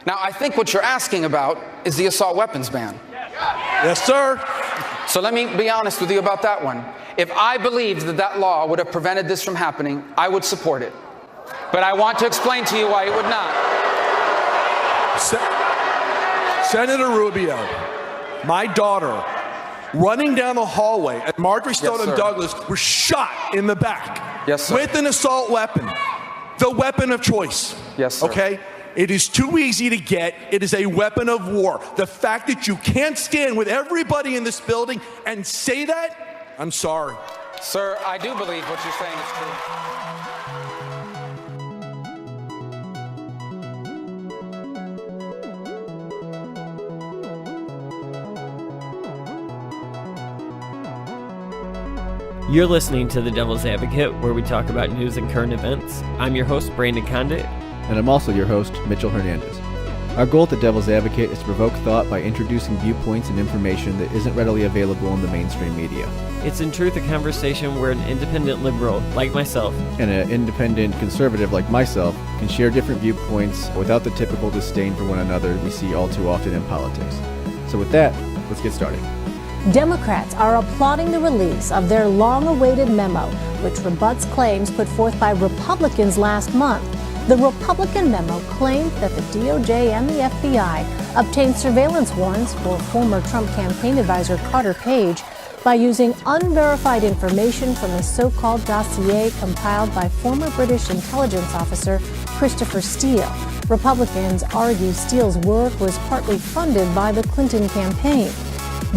Now, I think what you're asking about is the assault weapons ban. Yes, sir. So let me be honest with you about that one. If I believed that that law would have prevented this from happening, I would support it. But I want to explain to you why it would not. Senator Rubio, my daughter, running down the hallway at Marjorie Stoneman Douglas, was shot in the back. Yes, sir. With an assault weapon. The weapon of choice. Yes, sir. Okay? It is too easy to get. It is a weapon of war. The fact that you can't stand with everybody in this building and say that, I'm sorry. Sir, I do believe what you're saying is true. You're listening to The Devil's Advocate, where we talk about news and current events. I'm your host, Brandon Condict. And I'm also your host, Mitchell Hernandez. Our goal at The Devil's Advocate is to provoke thought by introducing viewpoints and information that isn't readily available in the mainstream media. It's in truth a conversation where an independent liberal, like myself, and an independent conservative, like myself, can share different viewpoints without the typical disdain for one another we see all too often in politics. So with that, let's get started. Democrats are applauding the release of their long-awaited memo, which rebuts claims put forth by Republicans last month. The Republican memo claimed that the DOJ and the FBI obtained surveillance warrants for former Trump campaign advisor Carter Page by using unverified information from a so-called dossier compiled by former British intelligence officer Christopher Steele. Republicans argue Steele's work was partly funded by the Clinton campaign.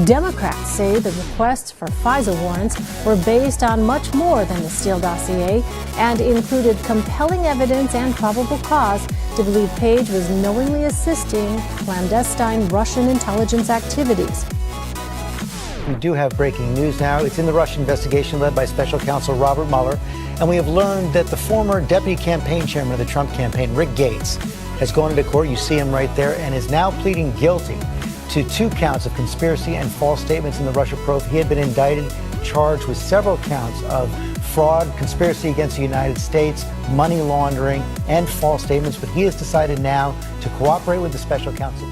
Democrats say the requests for FISA warrants were based on much more than the Steele dossier and included compelling evidence and probable cause to believe Page was knowingly assisting clandestine Russian intelligence activities. We do have breaking news now. It's in the Russia investigation led by Special Counsel Robert Mueller, and we have learned that the former deputy campaign chairman of the Trump campaign, Rick Gates, has gone into court, you see him right there, and is now pleading guilty to 2 counts of conspiracy and false statements in the Russia probe. He had been indicted, charged with several counts of fraud, conspiracy against the United States, money laundering, and false statements. But he has decided now to cooperate with the special counsel.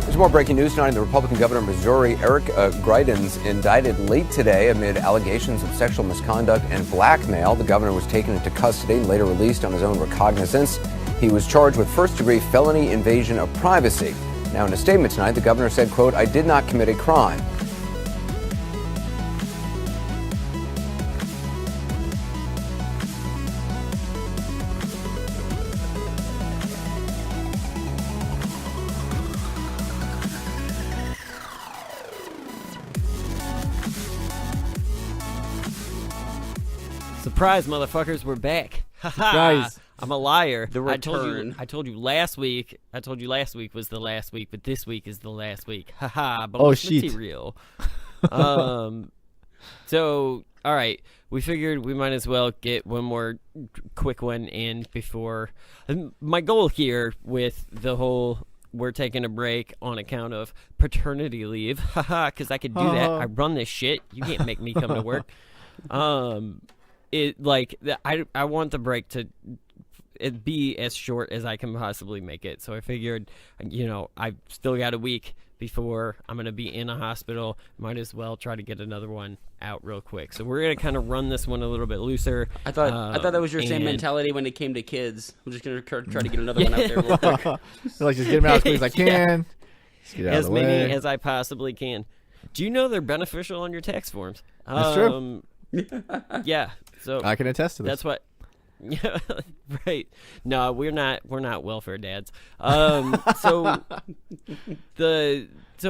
There's more breaking news tonight. The Republican governor of Missouri, Eric Greitens, indicted late today amid allegations of sexual misconduct and blackmail. The governor was taken into custody and later released on his own recognizance. He was charged with first-degree felony invasion of privacy. Now, in a statement tonight, the governor said, quote, "I did not commit a crime." Surprise, motherfuckers, we're back. Surprise. I'm a liar. The return. I told you last week was the last week, but this week is the last week. Haha, Oh, bonus shit. material. So, all right, we figured we might as well get one more quick one in before. My goal here with the whole we're taking a break on account of paternity leave, haha, because I could do that. I run this shit. You can't make me come to work. I want the break to it be as short as I can possibly make it. So I figured, I've still got a week before I'm going to be in a hospital. Might as well try to get another one out real quick. So we're going to kind of run this one a little bit looser. I thought that was your same mentality when it came to kids. I'm just going to try to get another one out there real quick. Like, just get them out as quick as I can. Just get out As of the many way. as I possibly can. Do you know they're beneficial on your tax forms? That's true. Yeah. So I can attest to this. that's what. Yeah, right. No, we're not welfare dads. So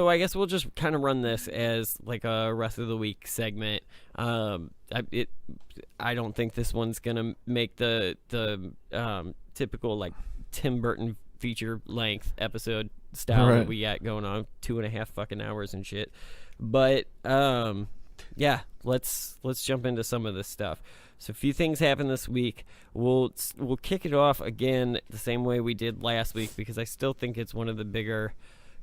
I guess we'll just kind of run this as like a rest of the week segment. I don't think this one's gonna make the typical like Tim Burton feature length episode style that we got going on, 2.5 fucking hours and shit. But yeah, let's jump into some of this stuff. So a few things happened this week. We'll kick it off again the same way we did last week because I still think it's one of the bigger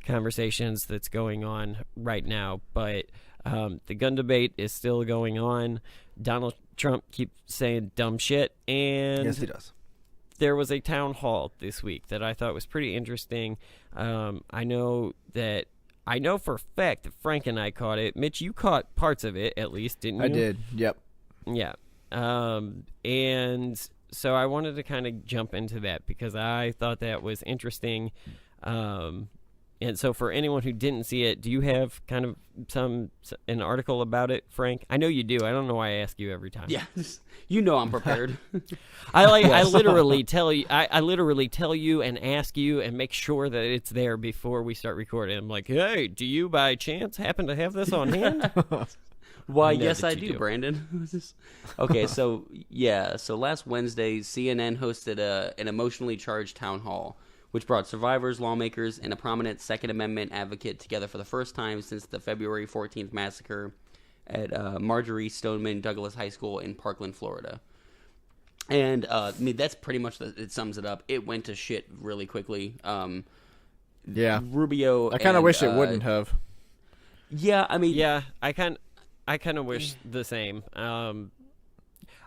conversations that's going on right now. But the gun debate is still going on. Donald Trump keeps saying dumb shit, and Yes, he does. there was a town hall this week that I thought was pretty interesting. I know for a fact that Frank and I caught it. Mitch, you caught parts of it at least, didn't you? I did. Yep. Yeah. And so I wanted to kind of jump into that because I thought that was interesting. And so for anyone who didn't see it, do you have kind of an article about it, Frank? I know you do. I don't know why I ask you every time. Yeah, you know I'm prepared. I literally tell you. I literally tell you and ask you and make sure that it's there before we start recording. I'm like, hey, do you by chance happen to have this on hand? Why, yes, I do, Brandon. Okay, so last Wednesday, CNN hosted an emotionally charged town hall, which brought survivors, lawmakers, and a prominent Second Amendment advocate together for the first time since the February 14th massacre at Marjorie Stoneman Douglas High School in Parkland, Florida. And that's pretty much it sums it up. It went to shit really quickly. Yeah. Rubio. I kind of wish it wouldn't have. Yeah, I mean. Yeah, I kind of wish the same.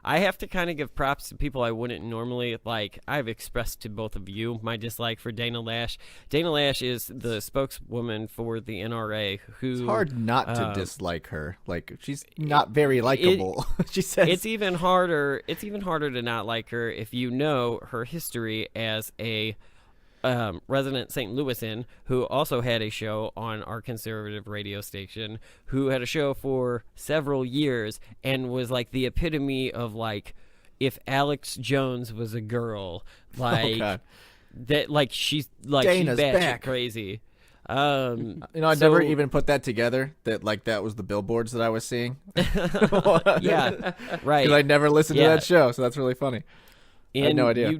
I have to kind of give props to people I wouldn't normally like. I've expressed to both of you my dislike for Dana Lash. Dana Lash is the spokeswoman for the NRA. Who it's hard not to dislike her. Like she's not very likable. She says it's even harder. It's even harder to not like her if you know her history as a resident St. Louisan who also had a show on our conservative radio station, who had a show for several years and was like the epitome of like if Alex Jones was a girl, like that, like she's like Dana's she's back. crazy. I never even put that together. That was the billboards that I was seeing. Yeah, right. Because I never listened to that show, so that's really funny. And I had no idea.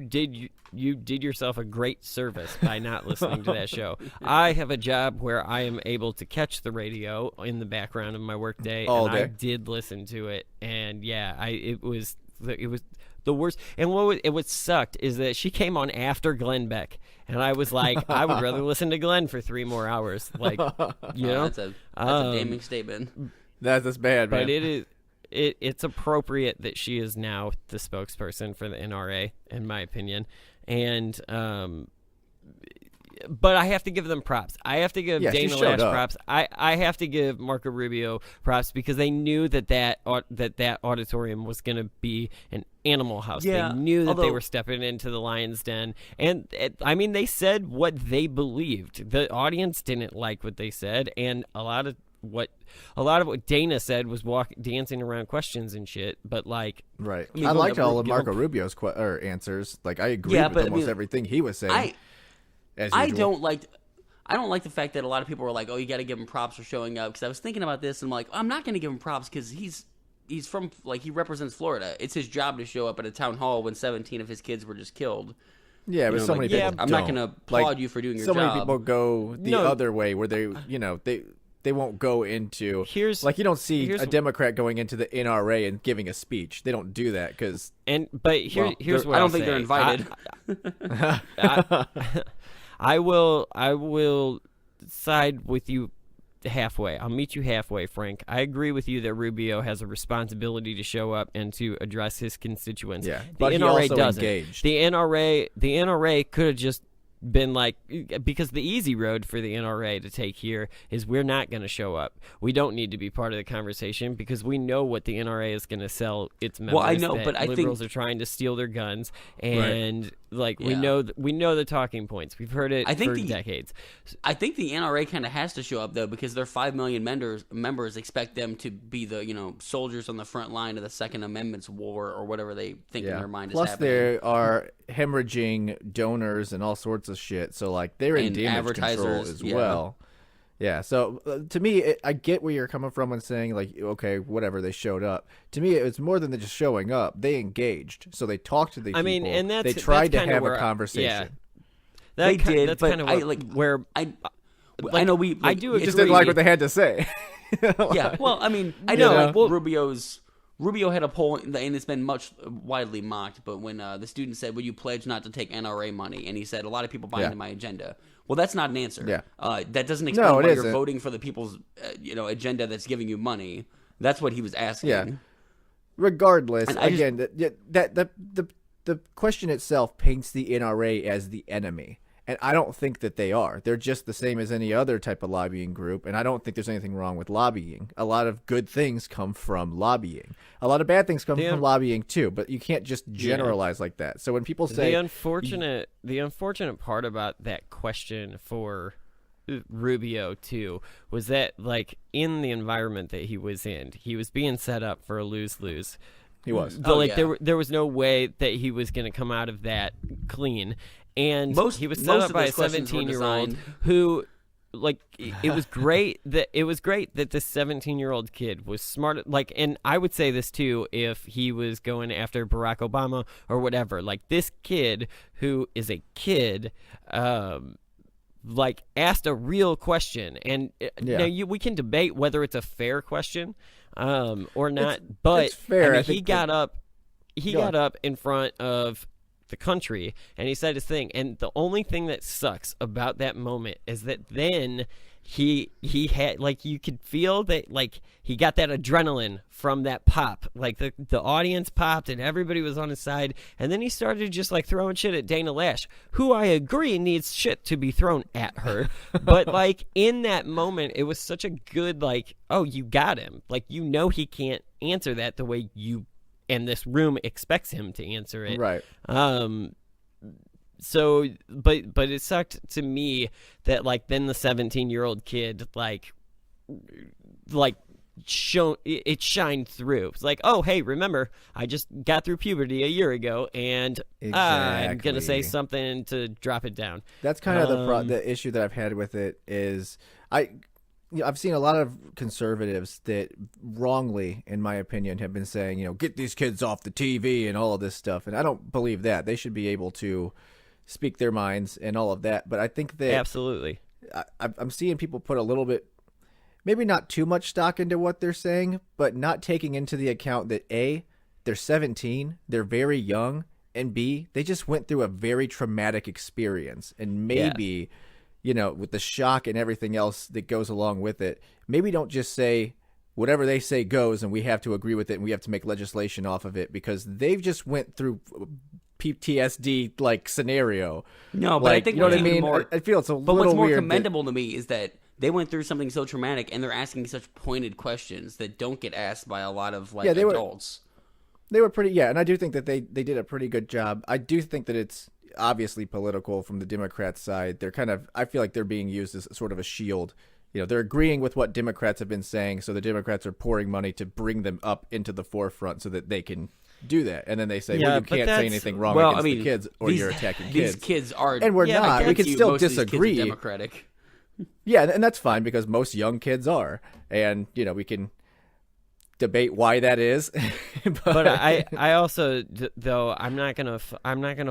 You did yourself a great service by not listening to that show. I have a job where I am able to catch the radio in the background of my workday, all and day. I did listen to it, and yeah, it was the worst. And what sucked is that she came on after Glenn Beck, and I was like, I would rather listen to Glenn for 3 more hours. Like, you know, that's a damning statement. That's bad, man. But it is. It's appropriate that she is now the spokesperson for the NRA, in my opinion. And but I have to give them props. I have to give Dana Lash props. I have to give Marco Rubio props because they knew that auditorium was going to be an animal house. Yeah, they knew that they were stepping into the lion's den. And I mean, they said what they believed. The audience didn't like what they said, and a lot of what Dana said was dancing around questions and shit, but like, right. I mean, I liked all of Marco Rubio's answers. Like I agree with almost everything he was saying. I don't like the fact that a lot of people were like, "Oh, you got to give him props for showing up." Because I was thinking about this, and I'm like, I'm not going to give him props because he's from he represents Florida. It's his job to show up at a town hall when 17 of his kids were just killed. Yeah, but so many people. I'm not going to applaud you for doing your job. So many people go the other way where they won't go into you don't see a Democrat going into the NRA and giving a speech. They don't do that because here's what I don't think they're invited. I will side with you halfway. I'll meet you halfway, Frank. I agree with you that Rubio has a responsibility to show up and to address his constituents. Yeah, the but NRA he also doesn't. Engaged. The NRA could have just been like, because the easy road for the NRA to take here is we're not going to show up. We don't need to be part of the conversation because we know what the NRA is going to sell its members. Well, I know, but I think liberals are trying to steal their guns, and we know the talking points. We've heard it for decades. I think the NRA kind of has to show up though because their 5 million members expect them to be the soldiers on the front line of the Second Amendment's war or whatever they think in their mind is happening. Plus, there are hemorrhaging donors and all sorts of shit. So like they're in damage control as well. Yeah. So to me, I get where you're coming from when saying like, okay, whatever, they showed up. To me, it's more than just showing up. They engaged. So they talked to the people. mean, and they tried to have a conversation. They did. That's kind of where I know I do. Just didn't like what they had to say. Yeah. Well, I mean, I know Rubio had a poll, and it's been much widely mocked, but when the student said, "Will you pledge not to take NRA money?" and he said, "A lot of people buy into my agenda." Well, that's not an answer. Yeah. That doesn't explain why you're voting for the people's agenda that's giving you money. That's what he was asking. Yeah. Regardless, again, the the question itself paints the NRA as the enemy. And I don't think that they are. They're just the same as any other type of lobbying group, and I don't think there's anything wrong with lobbying. A lot of good things come from lobbying. A lot of bad things come from lobbying too, but you can't just generalize like that. So when people say the unfortunate part about that question for Rubio too was that, like, in the environment that he was in, he was being set up for a lose-lose. He was. There was no way that he was going to come out of that clean. And he was set up by a 17-year-old who, like, it was great that this 17-year-old kid was smart. Like, and I would say this too if he was going after Barack Obama or whatever. Like, this kid who is a kid, like, asked a real question, and now we can debate whether it's a fair question or not. But it's fair. I mean, he got up in front of the country and he said his thing, and the only thing that sucks about that moment is that then he had, like, you could feel that, like, he got that adrenaline from that pop, like the audience popped and everybody was on his side, and then he started just, like, throwing shit at Dana Lash, who I agree needs shit to be thrown at her. But, like, in that moment it was such a good, like, oh, you got him, like, you know, he can't answer that the way you and this room expects him to answer it. Right. So, but it sucked to me that, like, then the 17-year-old kid, like it shined through. It's like, oh, hey, remember, I just got through puberty a year ago, and I'm gonna say something to drop it down. That's kind of the issue that I've had with it is I've seen a lot of conservatives that wrongly, in my opinion, have been saying, you know, get these kids off the TV and all of this stuff. And I don't believe that. They should be able to speak their minds and all of that. But I think that absolutely, I'm seeing people put a little bit, maybe not too much stock into what they're saying, but not taking into the account that A, they're 17, they're very young, and B, they just went through a very traumatic experience. And maybe, you know, with the shock and everything else that goes along with it, maybe don't just say whatever they say goes and we have to agree with it and we have to make legislation off of it, because they've just went through PTSD like scenario. No, but like, I think, you know what I mean? I feel it's a little weird. But what's more commendable to me is that they went through something so traumatic and they're asking such pointed questions that don't get asked by a lot of, like, adults. They were pretty, and I do think that they did a pretty good job. I do think that it's obviously political from the Democrats' side. They're kind of, I feel like they're being used as sort of a shield. You know, they're agreeing with what Democrats have been saying, so the Democrats are pouring money to bring them up into the forefront so that they can do that. And then they say, well, you can't say anything wrong against the kids, or you're attacking kids. These kids are, and we're not. We can still disagree. Democratic. Yeah, and that's fine, because most young kids are, and you know, we can debate why that is. but I also, though, I'm not gonna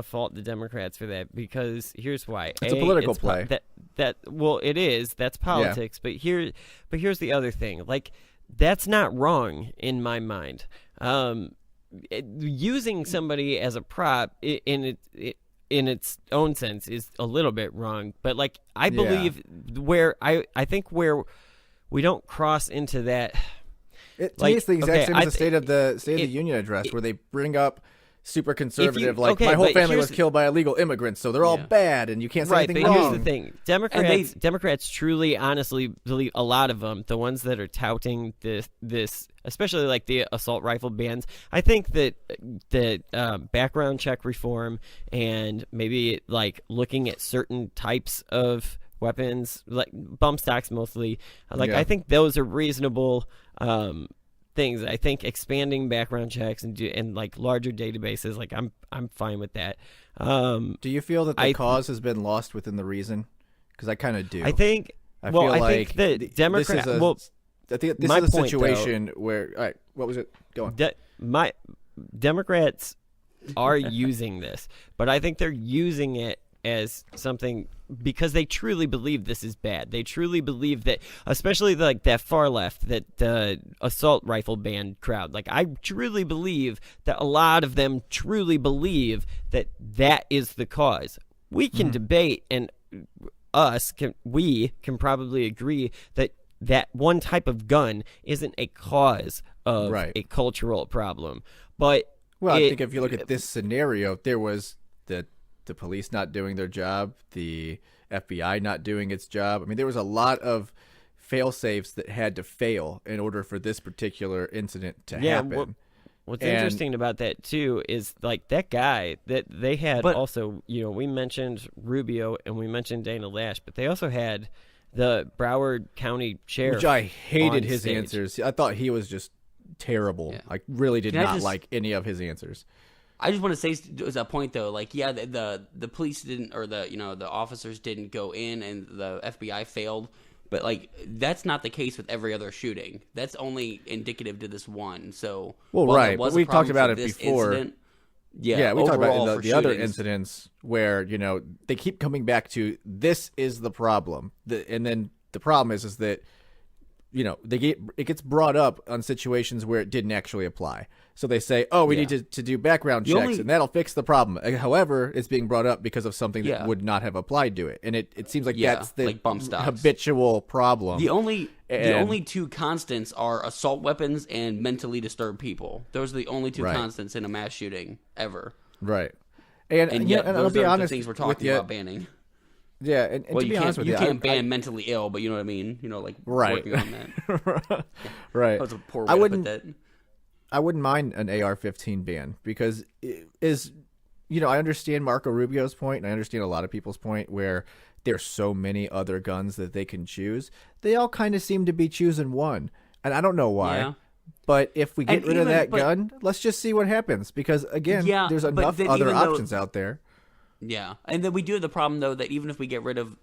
fault the Democrats for that, because here's why. It's a political play. Well, it is. That's politics. Yeah. But here's the other thing. Like, that's not wrong in my mind. Using somebody as a prop in its own sense is a little bit wrong. But, like, I believe where I think where we don't cross into that. To me, it's the exact same as the State of the Union address, where they bring up super conservative, my whole family was killed by illegal immigrants, so they're all bad, and you can't say anything wrong. Here's the thing: Democrats truly, honestly believe, a lot of them, the ones that are touting this, especially like the assault rifle bans. I think that background check reform and maybe like looking at certain types of weapons, like bump stocks mostly, I think those are reasonable things. I think expanding background checks and like larger databases, like I'm fine with that. Do you feel that the cause has been lost within the reason? Because I kind of do. I think think that Democrats. I think this is a situation where. All right, what was it? Go on. My Democrats are using this, but I think they're using it as something because they truly believe this is bad. They truly believe that, especially like that far left, that the assault rifle ban crowd, like I truly believe that a lot of them truly believe that is the cause. We can debate, and we can probably agree that one type of gun isn't a cause of a cultural problem. But Well, I think if you look at this scenario, there was the police not doing their job, the FBI not doing its job. I mean, there was a lot of fail-safes that had to fail in order for this particular incident to happen. What's interesting about that, too, is, like, that guy that they had also, we mentioned Rubio and we mentioned Dana Lash, but they also had the Broward County Sheriff. Which I hated his answers. I thought he was just terrible. I really did not like any of his answers. I just want to say as a point though, like the police didn't, or the officers didn't go in, and the FBI failed, but like that's not the case with every other shooting. That's only indicative to this one. So right, but we talked about it before. Incident, we talked about the other incidents where they keep coming back to this is the problem, and then the problem is that it gets brought up on situations where it didn't actually apply. So they say, we need to do background checks, and that'll fix the problem. However, it's being brought up because of something that would not have applied to it. And it seems like that's the like bump stocks. Habitual problem. The only two constants are assault weapons and mentally disturbed people. Those are the only two constants in a mass shooting ever. Right. And yet, I'll those be are honest the things we're talking about banning. Yeah, and to be honest with you, you can't ban mentally ill, but you know what I mean. Working on that. Right. That was a poor way to put that. I wouldn't mind an AR-15 ban because I understand Marco Rubio's point, and I understand a lot of people's point where there's so many other guns that they can choose. They all kind of seem to be choosing one, and I don't know why. Yeah. But if we get rid of that gun, let's just see what happens. Because again, there's enough other options out there. Yeah, and then we do have the problem though that even if we get rid of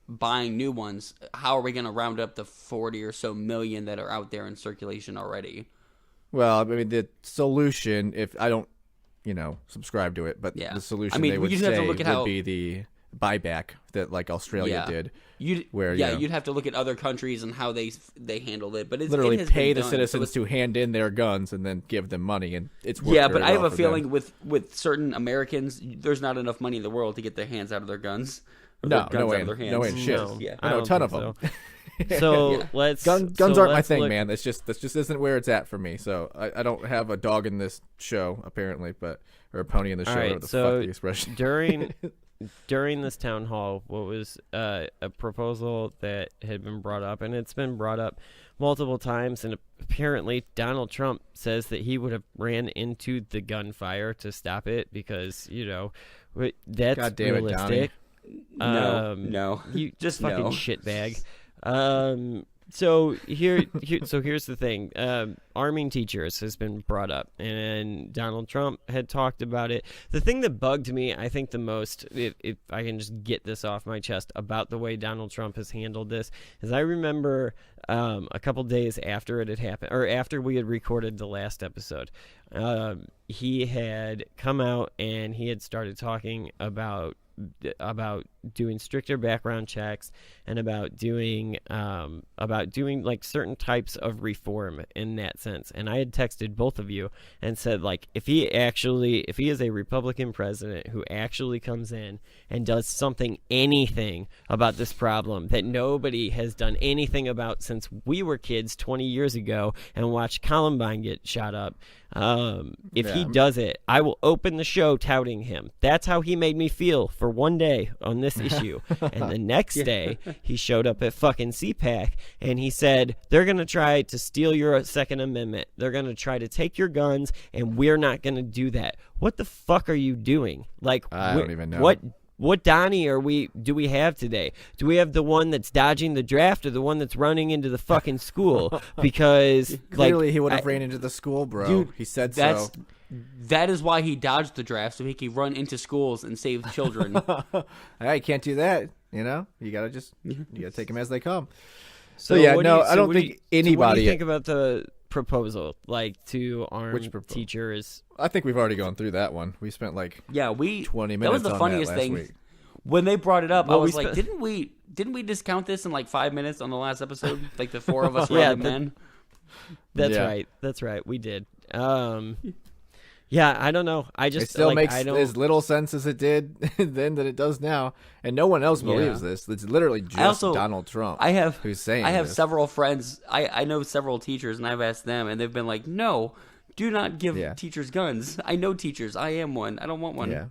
buying new ones, how are we going to round up the 40 or so million that are out there in circulation already? Well, I mean, the solution, if I don't, subscribe to it, but the solution they would say would be the buyback that like Australia did. You'd have to look at other countries and how they handled it, but it's literally it pay the citizens to hand in their guns and then give them money, and it's worked but very I have well a feeling with certain Americans, there's not enough money in the world to get their hands out of their guns. No way in shit. I know a ton of them. So let's guns aren't my thing, man. That just isn't where it's at for me. So I don't have a dog in this show apparently, or a pony in the show. All right, whatever the fuck the expression. During this town hall, what was a proposal that had been brought up, and it's been brought up multiple times, and apparently Donald Trump says that he would have ran into the gunfire to stop it because that's God damn realistic. It, no, you just fucking shitbag. So here's the thing. Arming teachers has been brought up, and Donald Trump had talked about it. The thing that bugged me, I think, the most, if I can just get this off my chest about the way Donald Trump has handled this, is I remember a couple days after it had happened, or after we had recorded the last episode, he had come out and he had started talking about doing stricter background checks and about doing like certain types of reform in that sense. And I had texted both of you and said, like, if he is a Republican president who actually comes in and does anything about this problem that nobody has done anything about since we were kids 20 years ago and watched Columbine get shot up, if he does it, I will open the show touting him. That's how he made me feel for one day on this issue. And the next day, he showed up at fucking CPAC and he said, they're going to try to steal your Second Amendment. They're going to try to take your guns, and we're not going to do that. What the fuck are you doing? Like, I don't even know. What Donnie do we have today? Do we have the one that's dodging the draft or the one that's running into the fucking school? Because clearly he would have ran into the school, bro. Dude, he said so. That is why he dodged the draft, so he could run into schools and save children. I can't do that. You gotta take them as they come. So I don't think anybody. What do you think about the proposal, like to arm teachers? I think we've already gone through that one. We spent 20 minutes. That was the funniest last thing. Week. When they brought it up, I was like, didn't we discount this in 5 minutes on the last episode? Like the four of us were men. That's right. We did. Yeah, I don't know. It still makes as little sense as it did then that it does now, and no one else believes this. It's literally just Donald Trump. Who's saying I have this. several friends. I know several teachers, and I've asked them, and they've been like, "No, Do not give teachers guns. I know teachers. I am one. I don't want one. Yeah.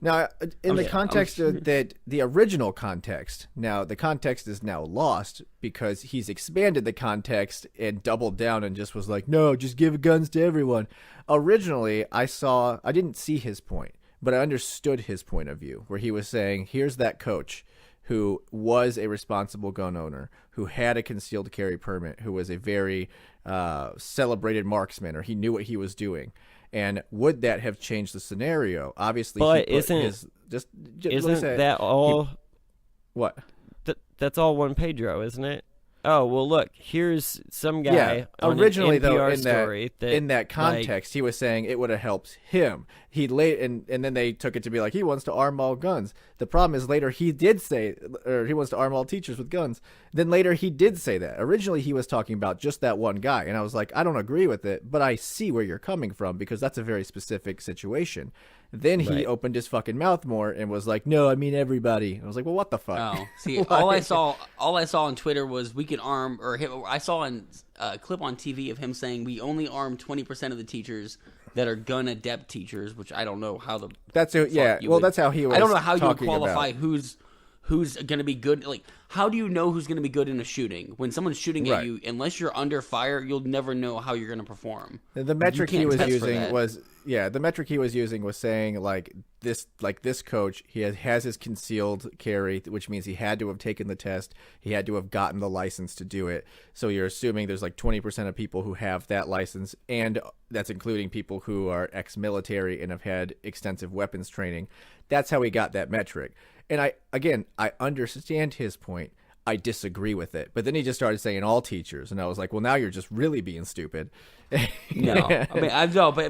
Now, in the context of that, the original context, now the context is now lost because he's expanded the context and doubled down and just was like, no, just give guns to everyone. Originally, I didn't see his point, but I understood his point of view, where he was saying, here's that coach who was a responsible gun owner, who had a concealed carry permit, who was a very celebrated marksman, or he knew what he was doing. And would that have changed the scenario? Obviously, but isn't that all? What? That's all one Pedro, isn't it? Oh well, look. Here's some guy. Originally, on an NPR though, story in that context, he was saying it would have helped him. He and then they took it to be like he wants to arm all guns. The problem is later he did say, or he wants to arm all teachers with guns. Then later he did say that. Originally he was talking about just that one guy, and I was like, I don't agree with it, but I see where you're coming from because that's a very specific situation. Then he opened his fucking mouth more and was like, "No, I mean everybody." I was like, "Well, what the fuck?" Oh, see, all I saw on Twitter was we can arm, or I saw a clip on TV of him saying we only arm 20% of the teachers that are gun adept teachers, which I don't know how the that's how he was. I don't know how you would qualify about. who's going to be good. Like, how do you know who's going to be good in a shooting when someone's shooting at you? Unless you're under fire, you'll never know how you're going to perform. The metric he was using was the metric he was using was saying this coach, he has his concealed carry, which means he had to have taken the test, he had to have gotten the license to do it. So you're assuming there's like 20% of people who have that license, and that's including people who are ex-military and have had extensive weapons training. That's how he got that metric. And I understand his point. I disagree with it. But then he just started saying all teachers, and I was like, well, now you're just really being stupid. No, I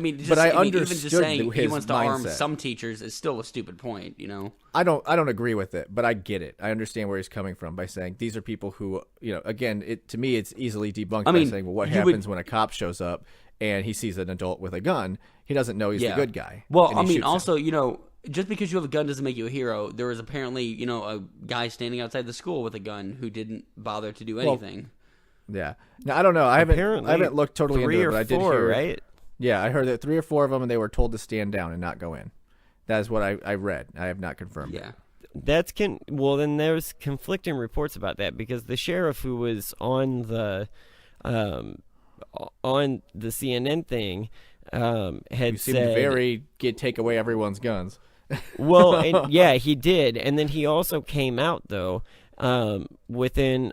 mean, even just saying he wants to mindset. arm some teachers is still a stupid point, you know. I don't agree with it, but I get it. I understand where he's coming from by saying these are people who, again, to me, it's easily debunked by saying, well, what happens when a cop shows up and he sees an adult with a gun? He doesn't know he's the good guy. Well, I mean, also, just because you have a gun doesn't make you a hero. There was apparently, a guy standing outside the school with a gun who didn't bother to do anything. Yeah. Now, I don't know. I haven't looked totally into it, but I did hear. Right? Yeah, I heard that 3 or 4 of them, and they were told to stand down and not go in. That is what I read. I have not confirmed. Yeah. Well, then there's conflicting reports about that because the sheriff who was on the CNN thing had said take away everyone's guns. Well, he did, and then he also came out though within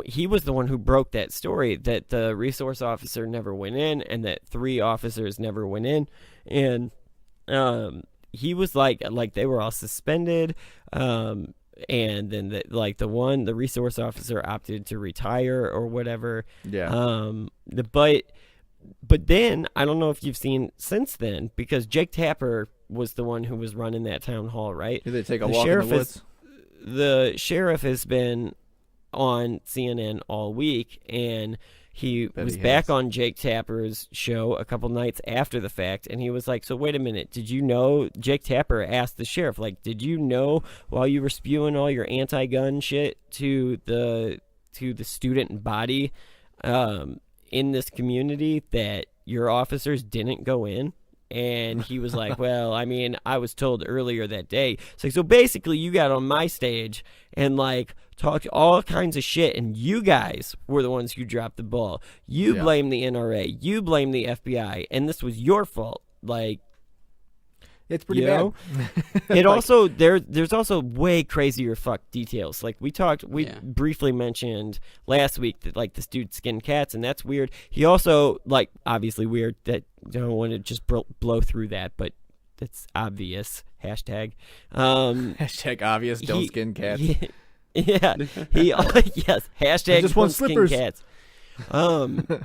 he was the one who broke that story that the resource officer never went in and that 3 officers never went in, and he was like they were all suspended, and then the resource officer opted to retire or whatever. Yeah. But then I don't know if you've seen since then, because Jake Tapper was the one who was running that town hall, right? Did they take a walk in the woods? The sheriff has been on CNN all week, and he was back on Jake Tapper's show a couple nights after the fact, and he was like, so wait a minute, did you know, Jake Tapper asked the sheriff, did you know while you were spewing all your anti-gun shit to the student body in this community that your officers didn't go in? And he was like, well, I mean, I was told earlier that day. So basically you got on my stage and talked all kinds of shit, and you guys were the ones who dropped the ball. You blame the NRA, you blame the FBI, and this was your fault. It's pretty bad. It also there's also way crazier fuck details. We briefly mentioned last week that this dude skinned cats, and that's weird. He also obviously weird that don't want to just blow through that, but it's obvious. Hashtag hashtag obvious. Don't skin cats. Yeah. He yes. Hashtag just want slippers. Skin cats.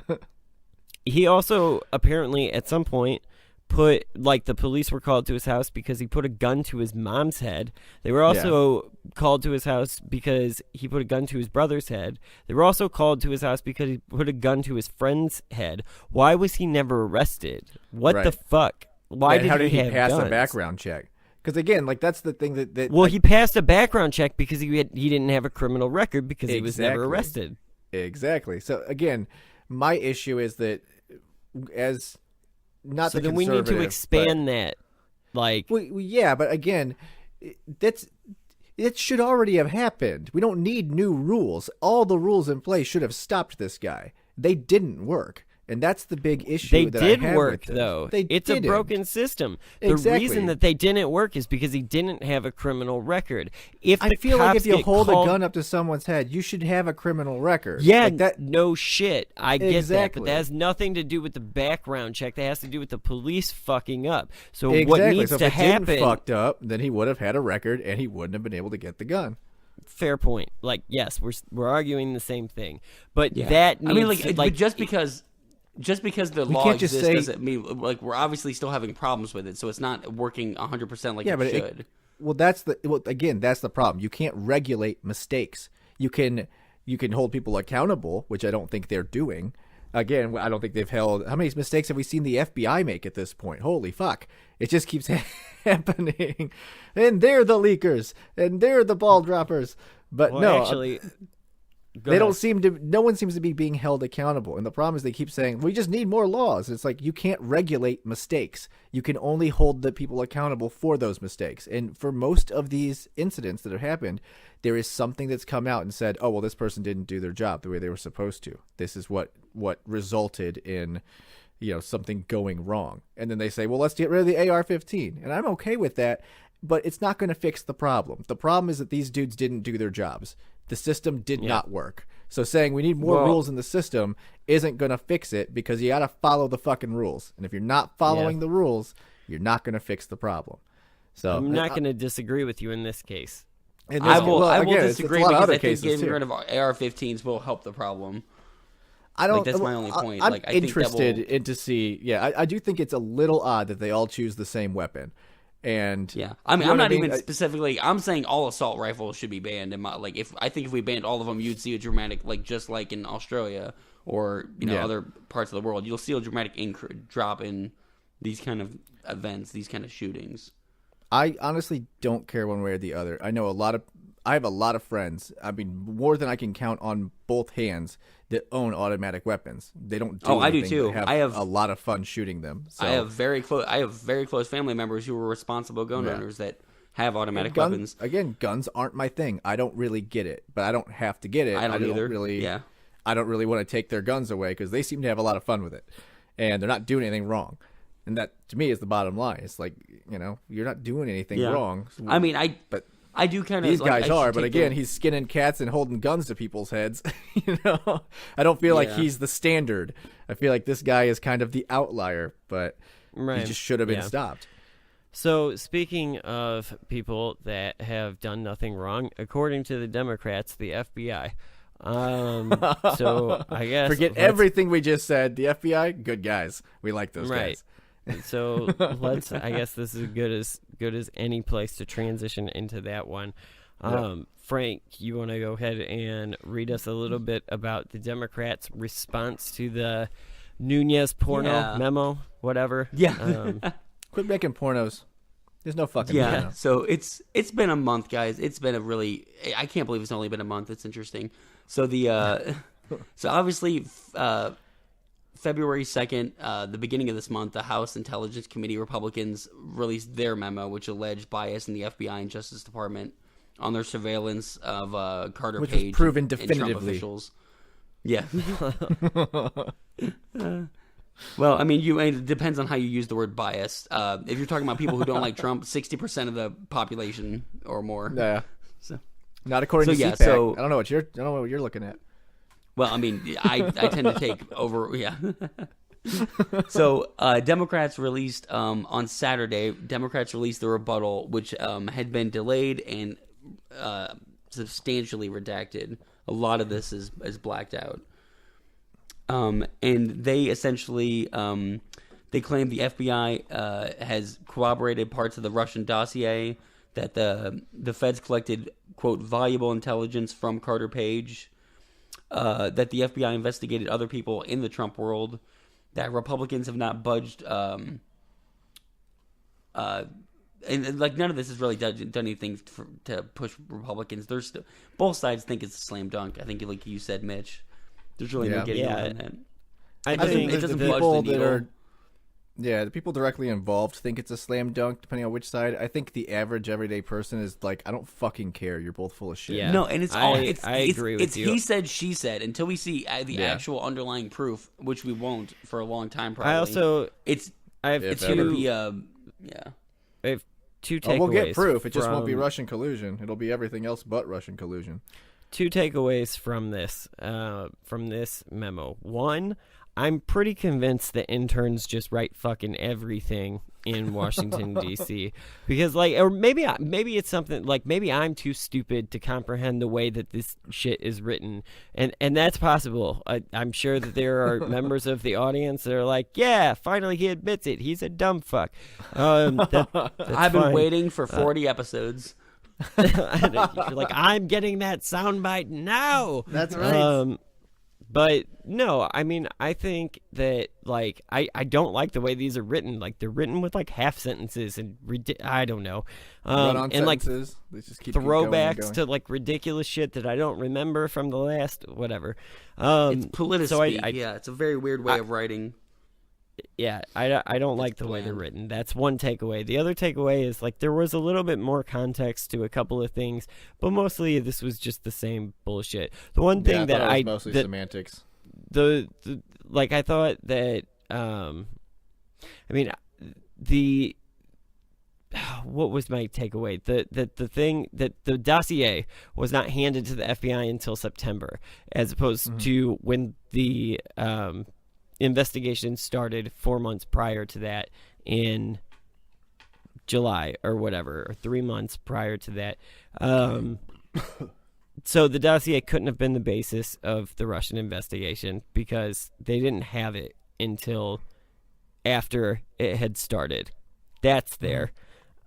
He also apparently at some point put the police were called to his house because he put a gun to his mom's head. They were also called to his house because he put a gun to his brother's head. They were also called to his house because he put a gun to his friend's head. Why was he never arrested? What the fuck? Why did he pass a background check? Because again, that's the thing that well, he passed a background check because he didn't have a criminal record because he was never arrested. Exactly. So again, my issue is that as not so the then we need to expand that. Like, yeah, but again, it should already have happened. We don't need new rules. All the rules in place should have stopped this guy. They didn't work. And that's the big issue. They did work, though. It's a broken system. The reason that they didn't work is because he didn't have a criminal record. I feel like if you hold a gun up to someone's head, you should have a criminal record. Yeah, like that. No shit. I get that, but that has nothing to do with the background check. That has to do with the police fucking up. So what needs to happen? If he didn't fucked up, then he would have had a record, and he wouldn't have been able to get the gun. Fair point. Like, yes, we're arguing the same thing, but that needs but just because the law exists doesn't mean like we're obviously still having problems with it, so it's not working 100% like it should. That's the problem. You can't regulate mistakes. You can hold people accountable, which I don't think they're doing. Again, I don't think they've held. How many mistakes have we seen the FBI make at this point? Holy fuck! It just keeps happening, and they're the leakers, and they're the ball droppers. But actually. No one seems to be being held accountable. And the problem is they keep saying, we just need more laws. It's like, you can't regulate mistakes. You can only hold the people accountable for those mistakes. And for most of these incidents that have happened, there is something that's come out and said, oh, well, this person didn't do their job the way they were supposed to. This is what resulted in, something going wrong. And then they say, well, let's get rid of the AR-15. And I'm okay with that, but it's not going to fix the problem. The problem is that these dudes didn't do their jobs. The system did not work. So saying we need more rules in the system isn't going to fix it, because you got to follow the fucking rules. And if you're not following the rules, you're not going to fix the problem. So I'm not going to disagree with you in this case. I will disagree because I think getting rid of AR-15s will help the problem. That's my only point. I'm interested in to see. Yeah, I do think it's a little odd that they all choose the same weapon. And I'm not even specifically. I'm saying all assault rifles should be banned. I think if we banned all of them, you'd see a dramatic, just like in Australia or other parts of the world, you'll see a dramatic drop in these kind of events, these kind of shootings. I honestly don't care one way or the other. I have a lot of friends. I mean, more than I can count on both hands that own automatic weapons. They don't do anything. I do too. I have a lot of fun shooting them. So. I have very close family members who are responsible gun owners that have automatic weapons. Again, guns aren't my thing. I don't really get it, but I don't have to get it. I don't either. I don't really want to take their guns away because they seem to have a lot of fun with it, and they're not doing anything wrong. And that, to me, is the bottom line. It's like, you're not doing anything wrong. I mean, I do kind of. These guys are, but again, he's skinning cats and holding guns to people's heads. I don't feel like he's the standard. I feel like this guy is kind of the outlier, but he just should have been stopped. So, speaking of people that have done nothing wrong, according to the Democrats, the FBI. So I guess forget everything we just said. The FBI, good guys. We like those guys. So I guess this is good as any place to transition into that one. Frank, you want to go ahead and read us a little bit about the Democrats' response to the Nunez porno memo, whatever? Yeah. Quit making pornos. There's no fucking porno. So it's been a month, guys. It's been I can't believe it's only been a month. It's interesting. So so obviously February 2nd, the beginning of this month, the House Intelligence Committee Republicans released their memo, which alleged bias in the FBI and Justice Department on their surveillance of Carter Page, which was proven and definitively. Trump officials. Yeah. Well, I mean, it depends on how you use the word bias. If you're talking about people who don't like Trump, 60% of the population or more. Yeah. So, not according to CPAC. So, I don't know what you're looking at. Well, I mean, I tend to take over. Yeah. So, Democrats released on Saturday. Democrats released the rebuttal, which had been delayed and substantially redacted. A lot of this is blacked out. And they essentially they claim the FBI has corroborated parts of the Russian dossier, that the feds collected, quote, valuable intelligence from Carter Page, that the FBI investigated other people in the Trump world, that Republicans have not budged, and like none of this has really done anything to push Republicans. There's still, both sides think it's a slam dunk. I think, like you said, Mitch, there's really no getting around that. I think it doesn't people that are. Yeah, the people directly involved think it's a slam dunk, depending on which side. I think the average everyday person is like, I don't fucking care. You're both full of shit. Yeah. No, and I agree with you. He said, she said. Until we see the actual underlying proof, which we won't for a long time. Probably. I have two takeaways. We'll get proof. It just won't be Russian collusion. It'll be everything else but Russian collusion. Two takeaways from this memo. One, I'm pretty convinced that interns just write fucking everything in Washington D.C. because or maybe it's something like maybe I'm too stupid to comprehend the way that this shit is written, and that's possible. I'm sure that there are members of the audience that are like, yeah, finally he admits it. He's a dumb fuck. I've been waiting for 40 episodes. You're like, I'm getting that soundbite now. That's right. But no, I mean, I think that I don't like the way these are written. Like they're written with half sentences and I don't know, and sentences. They just keep throwbacks to ridiculous shit that I don't remember from the last whatever. It's politic speak. Yeah, it's a very weird way of writing. Yeah, I don't like the way they're written. That's one takeaway. The other takeaway is there was a little bit more context to a couple of things, but mostly this was just the same bullshit. The one thing that it was mostly semantics. I thought that what was my takeaway? The thing that the dossier was not handed to the FBI until September, as opposed to when the investigation started 4 months prior to that in July or whatever, or 3 months prior to that. So the dossier couldn't have been the basis of the Russian investigation because they didn't have it until after it had started. That's there.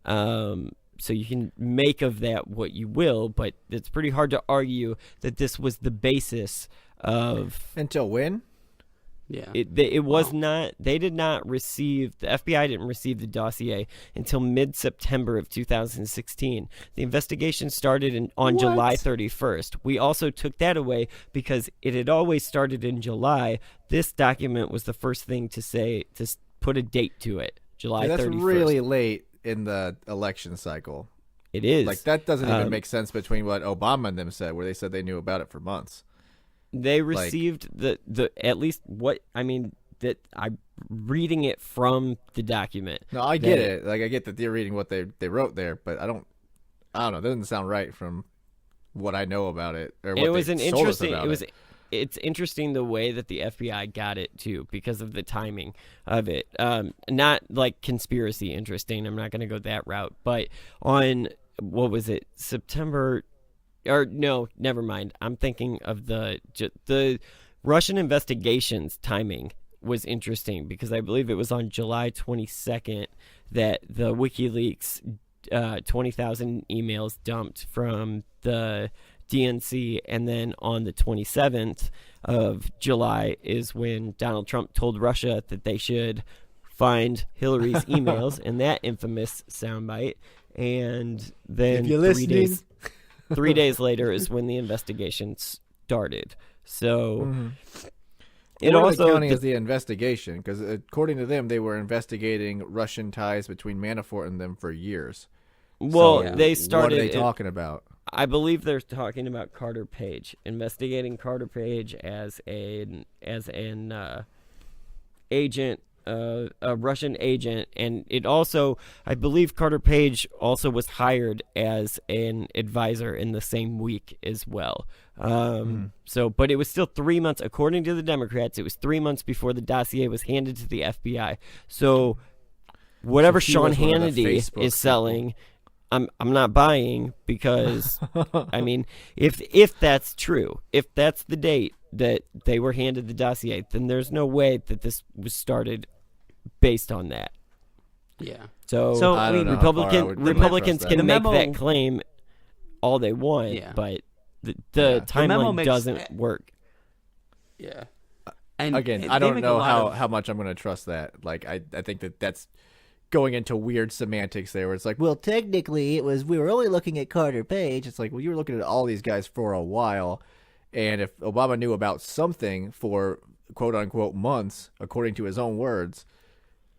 So you can make of that what you will, but it's pretty hard to argue that this was the basis of... Until when? Yeah, it was not. They did not receive. The FBI didn't receive the dossier until mid-September of 2016. The investigation started on July 31st. We also took that away because it had always started in July. This document was the first thing to put a date to it. July 31st. That's really late in the election cycle. It is. That doesn't even make sense between what Obama and them said, where they said they knew about it for months. They received the at least what I mean that I'm reading it from the document. No, I get it. I get that they're reading what they wrote there, but I don't know. It doesn't sound right from what I know about it or what it was they an told interesting. us about it was. It's interesting the way that the FBI got it too because of the timing of it. Not like conspiracy interesting. I'm not going to go that route, but on what was it, September? Or no, never mind. I'm thinking of the Russian investigations timing was interesting because I believe it was on July 22nd that the WikiLeaks 20,000 emails dumped from the DNC, and then on the 27th of July is when Donald Trump told Russia that they should find Hillary's emails and that infamous soundbite, and then if you're listening. 3 days later is when the investigation started. So it also counting as the investigation because according to them, they were investigating Russian ties between Manafort and them for years. Well, they started. What are they talking about? I believe they're talking about Carter Page, investigating Carter Page as an agent. A Russian agent, and it also, I believe Carter Page also was hired as an advisor in the same week as well. So, but it was still 3 months, according to the Democrats, it was 3 months before the dossier was handed to the FBI. So, whatever Sean Hannity is selling, I'm not buying because, I mean, if that's true, if that's the date that they were handed the dossier, then there's no way that this was started based on that. Yeah. So I mean, Republicans can make that claim all they want, but the timeline doesn't work. Yeah. And again, I don't know how much I'm going to trust that. I think that's going into weird semantics there, where it's like, well, technically we were only looking at Carter Page. It's like, well, you were looking at all these guys for a while, and if Obama knew about something for quote unquote months, according to his own words.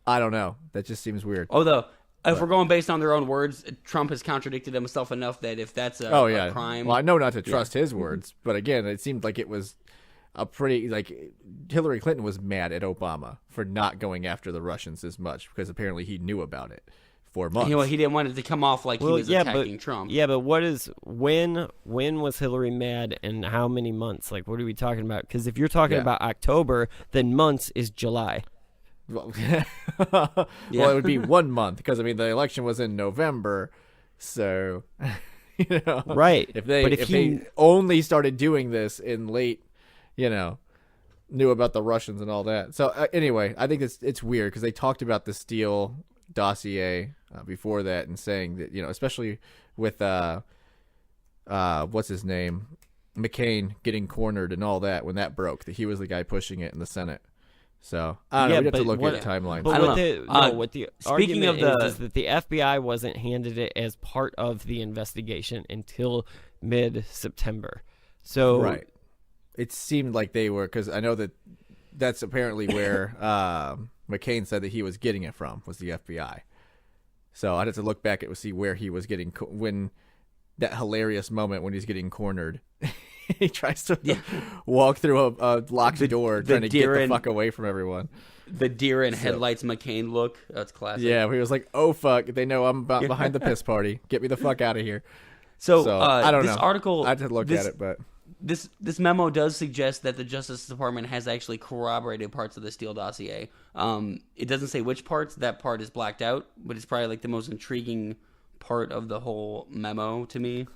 I don't know. That just seems weird. Although, if we're going based on their own words, Trump has contradicted himself enough that if that's a crime... Well, I know not to trust his words, but again, it seemed like it was a pretty... Like, Hillary Clinton was mad at Obama for not going after the Russians as much, because apparently he knew about it for months. He didn't want it to come off like he was attacking Trump. Yeah, but when was Hillary mad and how many months? Like, what are we talking about? Because if you're talking about October, then months is July. Well, it would be 1 month because the election was in November, so right. If they only started doing this in late, knew about the Russians and all that. So anyway, I think it's weird because they talked about the Steele dossier before that and saying that especially with what's his name, McCain getting cornered and all that when that broke, that he was the guy pushing it in the Senate. So I don't know. We'd have to look at timelines. But what the argument is that the FBI wasn't handed it as part of the investigation until mid-September. So right, it seemed like they were, because I know that's apparently where McCain said that he was getting it from, was the FBI. So I'd have to look back and see where he was getting when that hilarious moment when he's getting cornered. He tries to walk through a locked door trying to get the fuck away from everyone. The deer in headlights McCain look. That's classic. Yeah, he was like, oh, fuck. They know I'm behind the piss party. Get me the fuck out of here. So I don't know. Article, I had to look at it, but... This memo does suggest that the Justice Department has actually corroborated parts of the Steele dossier. It doesn't say which parts. That part is blacked out, but it's probably like the most intriguing part of the whole memo to me.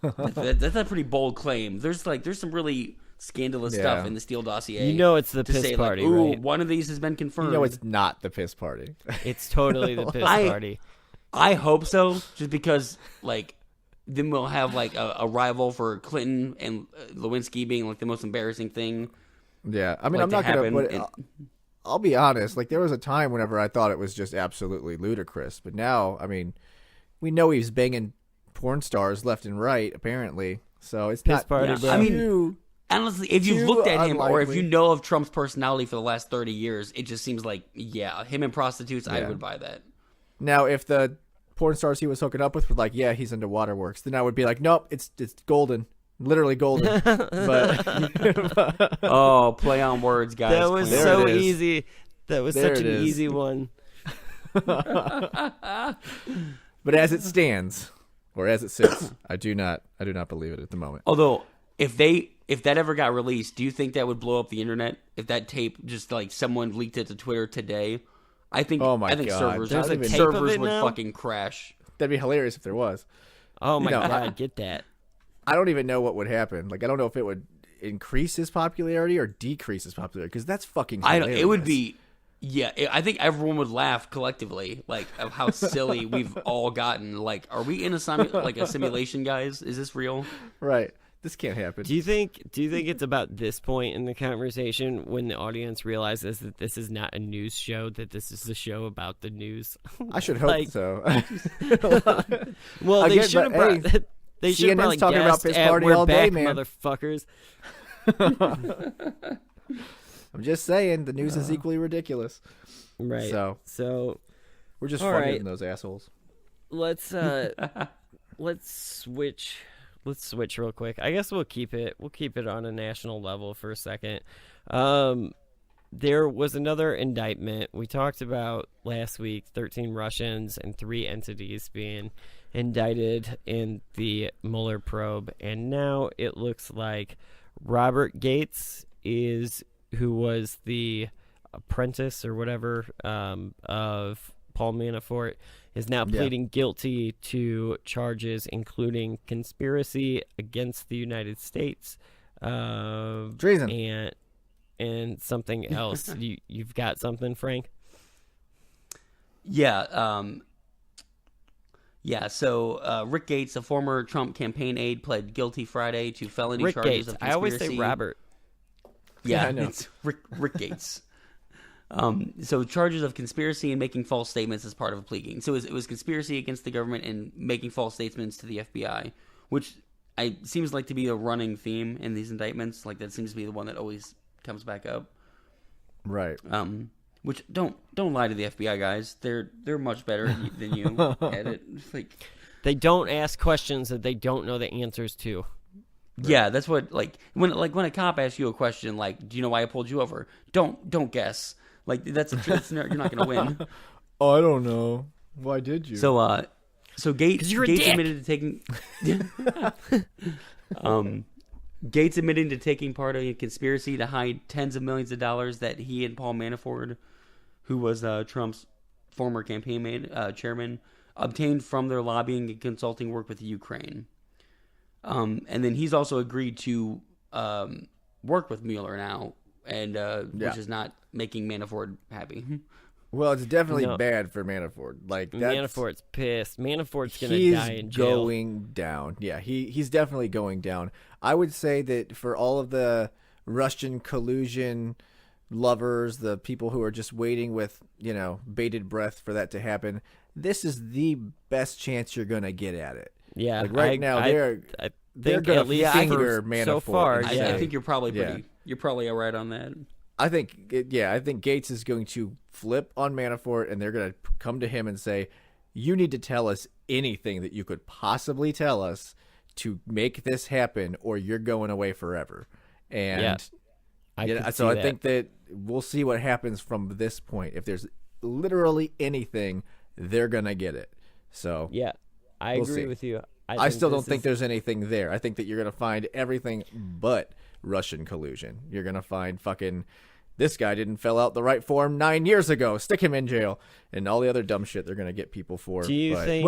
That's a pretty bold claim. There's some really scandalous stuff in the Steele dossier. It's the piss party, right? One of these has been confirmed. It's not the piss party. It's totally the piss party. I hope so, just because then we'll have a rival for Clinton and Lewinsky being the most embarrassing thing. Yeah, I'm not gonna put it. I'll be honest. There was a time whenever I thought it was just absolutely ludicrous, but now, we know he's banging porn stars left and right, apparently. So it's piss not party, bro. Honestly, if you've looked at him or if you know of Trump's personality for the last 30 years, it just seems like, him and prostitutes, I would buy that. Now, if the porn stars he was hooking up with were he's into waterworks, then I would be like, nope, it's golden. Literally golden. But play on words, guys. That was so easy. That was such an easy one. But as it stands, or as it sits, I do not believe it at the moment. Although, if that ever got released, do you think that would blow up the internet? If that tape just someone leaked it to Twitter today, I think servers would fucking crash. That'd be hilarious if there was. Oh my god, get that. I don't even know what would happen. I don't know if it would increase his popularity or decrease his popularity, because that's fucking hilarious. It would be. Yeah, I think everyone would laugh collectively, of how silly we've all gotten. Are we in a simulation, guys? Is this real? Right. This can't happen. Do you think it's about this point in the conversation when the audience realizes that this is not a news show, that this is a show about the news? I should hope so. Well, they should have brought... They should have probably talking about piss party all day, man. Motherfuckers. I'm just saying, the news is equally ridiculous. Right. So we're just funding those assholes. Let's switch. Let's switch real quick. I guess we'll keep it on a national level for a second. There was another indictment. We talked about last week 13 Russians and 3 entities being indicted in the Mueller probe, and now it looks like Robert Gates who was the apprentice or whatever of Paul Manafort, is now pleading guilty to charges including conspiracy against the United States, treason, and something else. You've got something, Frank? Yeah. So Rick Gates, a former Trump campaign aide, pled guilty Friday to felony charges of conspiracy. I always say Robert. Yeah, I know. It's Rick Gates. So charges of conspiracy and making false statements as part of a plea. So it was conspiracy against the government and making false statements to the FBI, which seems like to be a running theme in these indictments. That seems to be the one that always comes back up. Right. Which don't lie to the FBI guys. They're much better than you at it. Like, they don't ask questions that they don't know the answers to. Right. Yeah, that's what when a cop asks you a question like, "Do you know why I pulled you over?" Don't guess. Like that's you're not going to win. Oh, I don't know. Why did you? So Gates admitted to taking Gates admitting to taking part in a conspiracy to hide tens of millions of dollars that he and Paul Manafort, who was Trump's former campaign chairman, obtained from their lobbying and consulting work with Ukraine. And then he's also agreed to work with Mueller now, and which is not making Manafort happy. Well, it's definitely bad for Manafort. Like Manafort's pissed. Manafort's going to die in jail. He's going down. Yeah, he's definitely going down. I would say that for all of the Russian collusion lovers, the people who are just waiting with, bated breath for that to happen, this is the best chance you're going to get at it. Yeah, like now they're going to finger Manafort. So far, I think you're probably you're probably all right on that. I think Gates is going to flip on Manafort, and they're going to come to him and say, "You need to tell us anything that you could possibly tell us to make this happen, or you're going away forever." And I think that we'll see what happens from this point. If there's literally anything, they're going to get it. So yeah, I agree with you. I still don't think there's anything there. I think that you're going to find everything but Russian collusion. You're going to find fucking, this guy didn't fill out the right form 9 years ago. Stick him in jail. And all the other dumb shit they're going to get people for. Do you think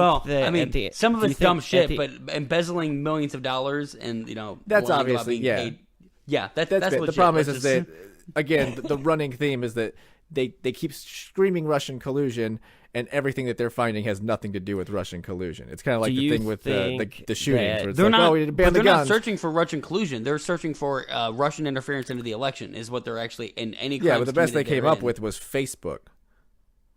some of it's dumb shit, but embezzling millions of dollars and, that's obviously, paid. Yeah, that's legit. The problem is that, again, the running theme is that they keep screaming Russian collusion, and everything that they're finding has nothing to do with Russian collusion. It's kind of like the thing with the shootings. Where it's we need to ban the guns. They're not searching for Russian collusion. They're searching for Russian interference into the election is what they're actually in any crimes. Yeah, but the best they came up with was Facebook.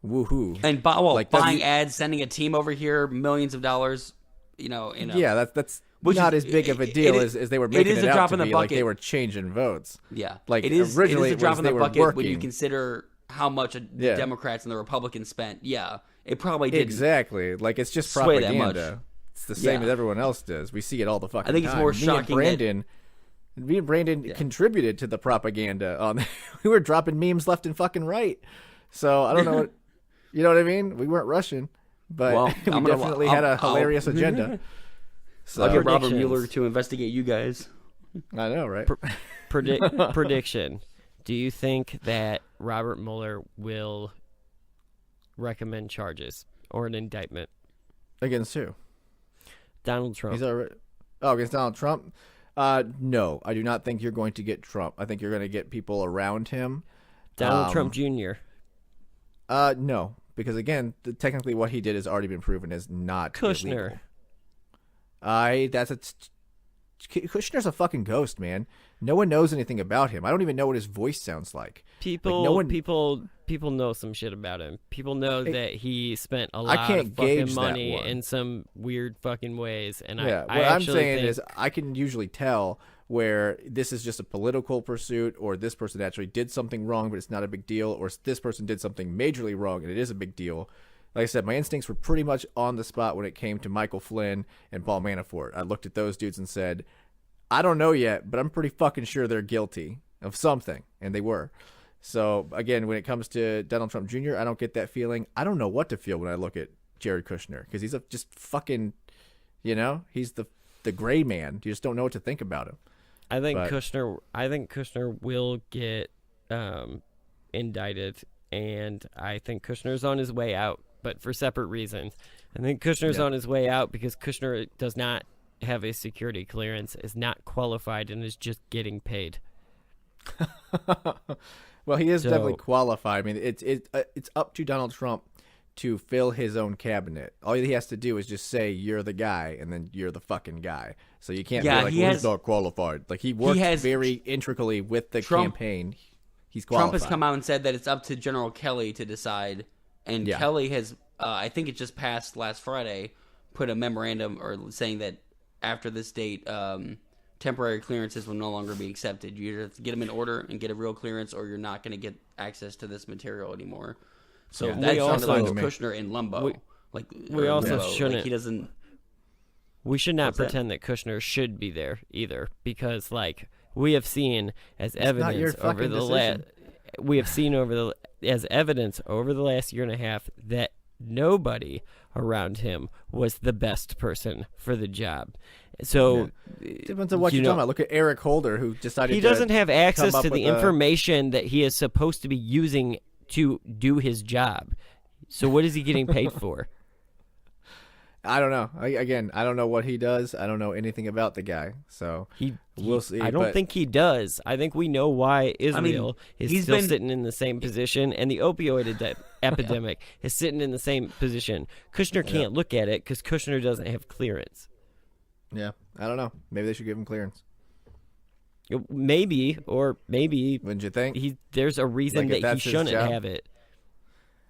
Woohoo. And buying ads, sending a team over here, millions of dollars, that's not as big of a deal as they were making it out to be. Like they were changing votes. Yeah. Like it originally is a drop in the bucket working. when you consider how much the Democrats and the Republicans spent. Yeah, it probably did. Exactly. Like, it's just propaganda. That much. It's the same as everyone else does. We see it all the fucking time. I think it's more shocking. Me and Brandon contributed to the propaganda. We were dropping memes left and fucking right. So I don't know what, you know what I mean? We weren't Russian, but we definitely had a hilarious agenda. So I'll get Robert Mueller to investigate you guys. I know, right? Prediction. Do you think that Robert Mueller will recommend charges or an indictment against who? Donald Trump. Against Donald Trump? No, I do not think you're going to get Trump. I think you're going to get people around him. Donald Trump Jr. No, because again, technically what he did has already been proven as not Kushner. Illegal. Kushner's a fucking ghost, man. No one knows anything about him. I don't even know what his voice sounds like. People know some shit about him. People know that he spent a lot of fucking money in some weird fucking ways. And what I'm saying is I can usually tell where this is just a political pursuit, or this person actually did something wrong, but it's not a big deal, or this person did something majorly wrong and it is a big deal. Like I said, my instincts were pretty much on the spot when it came to Michael Flynn and Paul Manafort. I looked at those dudes and said, I don't know yet, but I'm pretty fucking sure they're guilty of something, and they were. So, again, when it comes to Donald Trump Jr., I don't get that feeling. I don't know what to feel when I look at Jared Kushner, because he's just fucking, he's the gray man. You just don't know what to think about him. I think Kushner will get indicted, and I think Kushner's on his way out, but for separate reasons. I think Kushner's on his way out because Kushner does not have a security clearance, is not qualified, and is just getting paid. Well, he is definitely qualified. I mean, it's up to Donald Trump to fill his own cabinet. All he has to do is just say, you're the guy, and then you're the fucking guy. So you can't be like, he's not qualified. Like, he worked very intricately with the campaign. He's qualified. Trump has come out and said that it's up to General Kelly to decide. And Kelly has, I think it just passed last Friday, put a memorandum or saying that after this date, temporary clearances will no longer be accepted. You either have to get them in order and get a real clearance, or you're not going to get access to this material anymore. So that sounded like Kushner in limbo. We also shouldn't. Like, he doesn't. We should not pretend that Kushner should be there either, because we have seen as evidence over the last year and a half that nobody around him was the best person for the job. So depends on what you're talking about. Look at Eric Holder, who decided he doesn't have access to the information that he is supposed to be using to do his job. So what is he getting paid for? I don't know. I don't know what he does. I don't know anything about the guy. So we'll see. I don't think he does. I think we know why Israel is still sitting in the same position, and the opioid epidemic is sitting in the same position. Kushner can't look at it because Kushner doesn't have clearance. Yeah, I don't know. Maybe they should give him clearance. Maybe. Wouldn't you think? There's a reason that he shouldn't have it.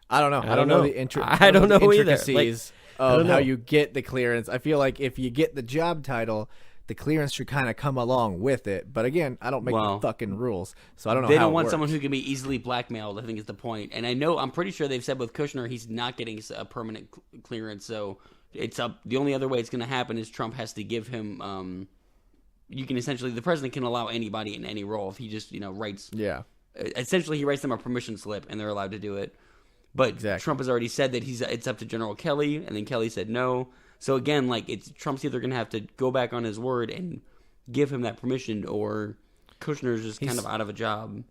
I don't know. I don't know the intricacies of how you get the clearance. I feel like if you get the job title, the clearance should kind of come along with it. But again, I don't make the fucking rules, so I don't know. They how don't it want works. someone who can be easily blackmailed, I think is the point. And I'm pretty sure they've said with Kushner he's not getting a permanent clearance. So it's up. The only other way it's going to happen is Trump has to give him. You can essentially, the president can allow anybody in any role if he just writes. Yeah. Essentially, he writes them a permission slip, and they're allowed to do it. But Trump has already said that it's up to General Kelly, and then Kelly said no. So again, Trump's either going to have to go back on his word and give him that permission, or Kushner's just kind of out of a job.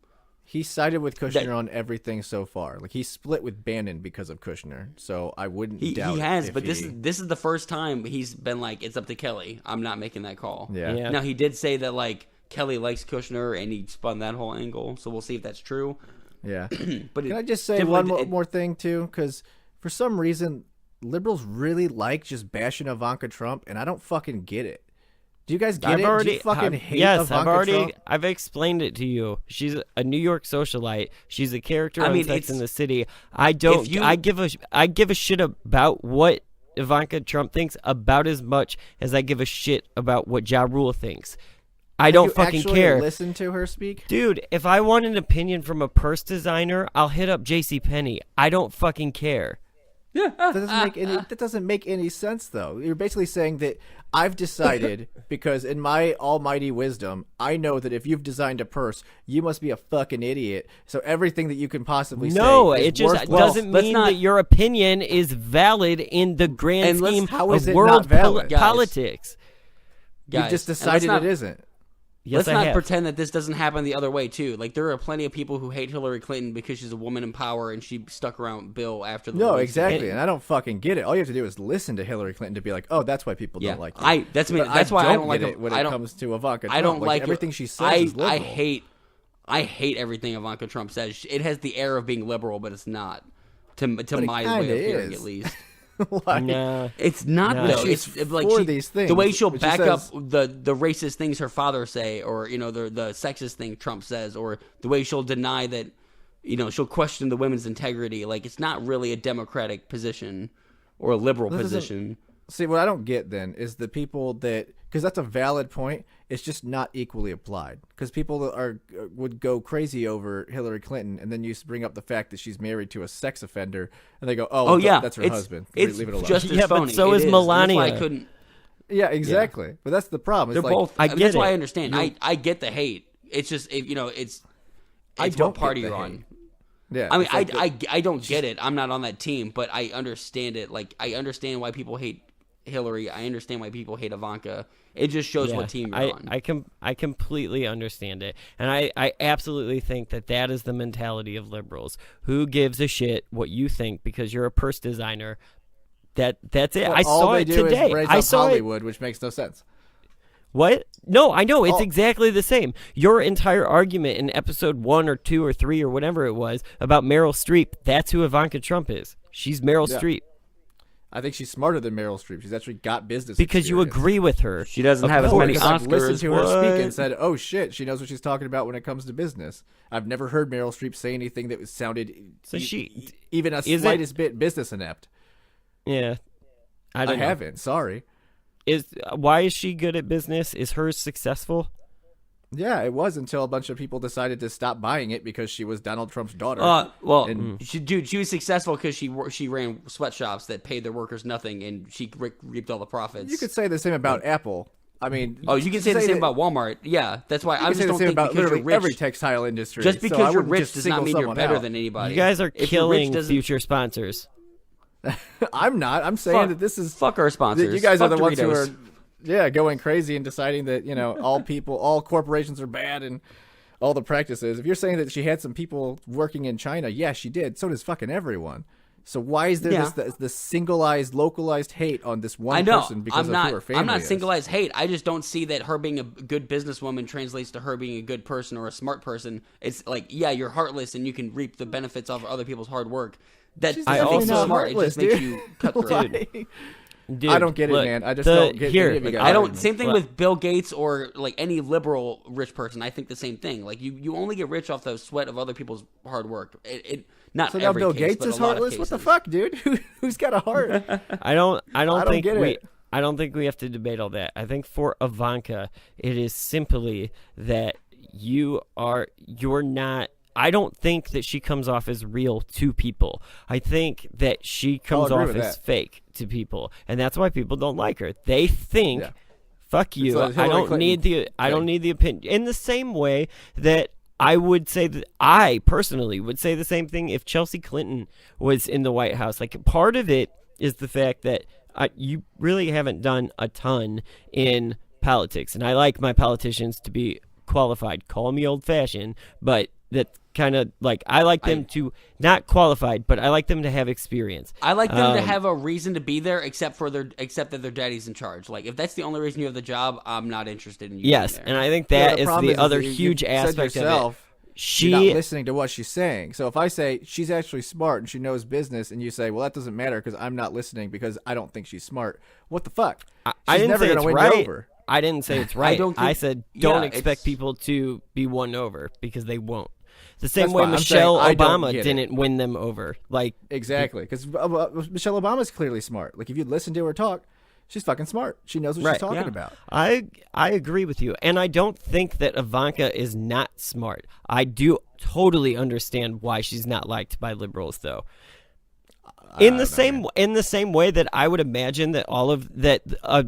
He sided with Kushner on everything so far. Like, he split with Bannon because of Kushner. So I wouldn't doubt he has, but this is the first time he's been like, it's up to Kelly. I'm not making that call. Yeah. Now, he did say that Kelly likes Kushner, and he spun that whole angle. So we'll see if that's true. Yeah. But can I just say one more thing, too? Because for some reason, liberals really like just bashing Ivanka Trump, and I don't fucking get it. Do you guys get it? Do you fucking hate Ivanka Trump? I've explained it to you. She's a New York socialite. She's a character on Sex and the City. I give a shit about what Ivanka Trump thinks about as much as I give a shit about what Ja Rule thinks. I don't fucking care. Listen to her speak? Dude, if I want an opinion from a purse designer, I'll hit up JCPenney. I don't fucking care. That doesn't make any sense, though. You're basically saying that I've decided, because in my almighty wisdom, I know that if you've designed a purse, you must be a fucking idiot. So everything that you can possibly say it just doesn't mean that your opinion is valid in the grand scheme of world politics. You've just decided it isn't. Yes, Let's not pretend that this doesn't happen the other way, too. There are plenty of people who hate Hillary Clinton because she's a woman in power and she stuck around Bill after the No, exactly. And I don't fucking get it. All you have to do is listen to Hillary Clinton to be like, oh, that's why people don't like you. That's why I don't like it when it comes to Ivanka Trump. I don't like everything she says is liberal. I hate everything Ivanka Trump says. It has the air of being liberal, but it's not. To my way of hearing, at least. It's not though. It's like these things, the way she'll back up the racist things her father say, or the sexist thing Trump says, or the way she'll deny that she'll question the women's integrity. It's not really a democratic position or a liberal position. See, what I don't get then is the people because that's a valid point. It's just not equally applied. Because people would go crazy over Hillary Clinton, and then you bring up the fact that she's married to a sex offender, and they go, that's her husband. It's leave it alone. Just as phony. But so is Melania. That's why I couldn't. Yeah, exactly. Yeah. But that's the problem. They're both. That's why I understand. I get the hate. It's just it's what party you're on. Yeah, I mean, I don't get it. I'm not on that team, but I understand it. I understand why people hate Hillary. I understand why people hate Ivanka. It just shows what team you're on. I completely understand it, and I absolutely think that is the mentality of liberals. Who gives a shit what you think because you're a purse designer? That's it. I saw it today. I saw Hollywood, which makes no sense. What? No, I know. It's exactly the same. Your entire argument in episode 1 or 2 or 3 or whatever it was about Meryl Streep, that's who Ivanka Trump is. She's Meryl Streep. I think she's smarter than Meryl Streep. She's actually got business because experience. you agree with her. She doesn't have as many Oscars. I've listened to her speak and said, oh, shit, she knows what she's talking about when it comes to business. I've never heard Meryl Streep say anything that sounded even a slightest bit business inept. Yeah. I haven't. Sorry. why is she good at business? Is hers successful? Yeah, it was until a bunch of people decided to stop buying it because she was Donald Trump's daughter. She was successful because she ran sweatshops that paid their workers nothing, and she reaped all the profits. You could say the same about Apple. I mean, you can say the same about Walmart. Yeah, that's why I just don't think because you're rich, every textile industry. Just because you're rich does not mean you're better than anybody. You guys are killing future sponsors. I'm not. I'm saying that this is fuck our sponsors. You guys fuck are the Doritos. ones who are. Yeah, going crazy and deciding that, all corporations are bad and all the practices. If you're saying that she had some people working in China, yeah, she did. So does fucking everyone. So why is there this singleized, localized hate on this one person because of who her family is? I'm not singleized hate. I just don't see that her being a good businesswoman translates to her being a good person or a smart person. It's like, yeah, you're heartless and you can reap the benefits of other people's hard work. That makes you smart. It just makes you cutthroat. Dude, I don't get it, man. I just don't get it. I don't. Same thing with Bill Gates or like any liberal rich person. I think the same thing. Like you only get rich off the sweat of other people's hard work. Not so every now Bill case, Gates is heartless. What the fuck, dude? Who's got a heart? I don't think we have to debate all that. I think for Ivanka, it is simply that you're not. I don't think that she comes off as real to people. I think that she comes off as fake to people, and that's why people don't like her. They think, "Fuck you! Like I don't need the opinion." In the same way that I would say that I personally would say the same thing if Chelsea Clinton was in the White House. Like, part of it is the fact that you really haven't done a ton in politics, and I like my politicians to be qualified. Call me old-fashioned, but that kind of like I like them to not qualified, but I like them to have experience. I like them to have a reason to be there, except that their daddy's in charge. Like if that's the only reason you have the job, I'm not interested in you. Yes, being there. and I think that is the other huge aspect of it. You're not listening to what she's saying. So if I say she's actually smart and she knows business, and you say, well, that doesn't matter because I'm not listening because I don't think she's smart. What the fuck? I didn't never say gonna it's win right. you over. I didn't say it's right. I said don't expect it's... people to be won over because they won't. The same That's way fine. Michelle Obama didn't win them over. Like exactly, because Michelle Obama's clearly smart. Like if you listen to her talk, she's fucking smart. She knows what she's talking about. I agree with you, and I don't think that Ivanka is not smart. I do totally understand why she's not liked by liberals, though. In the same way that I would imagine that a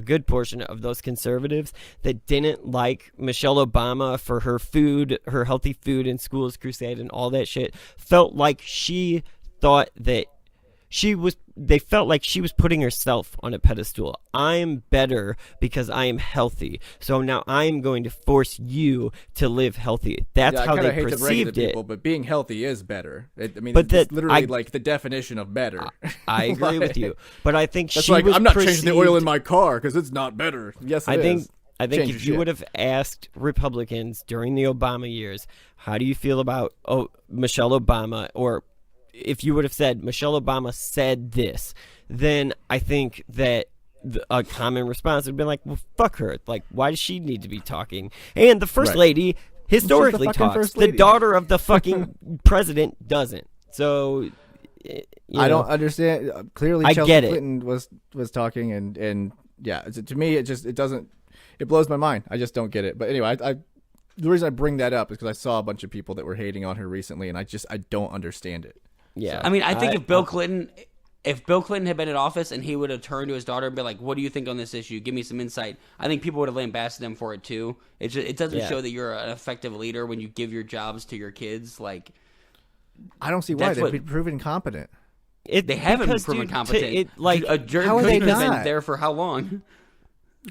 good portion of those conservatives that didn't like Michelle Obama for her healthy food and schools crusade and all that shit felt like she thought that they felt like she was putting herself on a pedestal. I'm better because I am healthy. So now I'm going to force you to live healthy. That's how they perceived it. But being healthy is better. It's literally like the definition of better. I agree with you. But I think that's I'm not changing the oil in my car because it's not better. Yes, it is. I think if you would have asked Republicans during the Obama years, how do you feel about Michelle Obama, or if you would have said Michelle Obama said this, then I think that a common response would have been like, well, fuck her. Like, why does she need to be talking? And the first lady historically talks. The daughter of the fucking president doesn't. So, I don't understand. Clearly, Chelsea Clinton was talking, and yeah, to me, it blows my mind. I just don't get it. But anyway, the reason I bring that up is because I saw a bunch of people that were hating on her recently, and I don't understand it. Yeah, I mean, I think if Bill Clinton had been in office and he would have turned to his daughter and been like, "What do you think on this issue? Give me some insight." I think people would have lambasted him for it too. It doesn't show that you're an effective leader when you give your jobs to your kids. Like, I don't see why they've been proven incompetent. They haven't been proven competent. Jared how are they Kushner's not? been there for how long?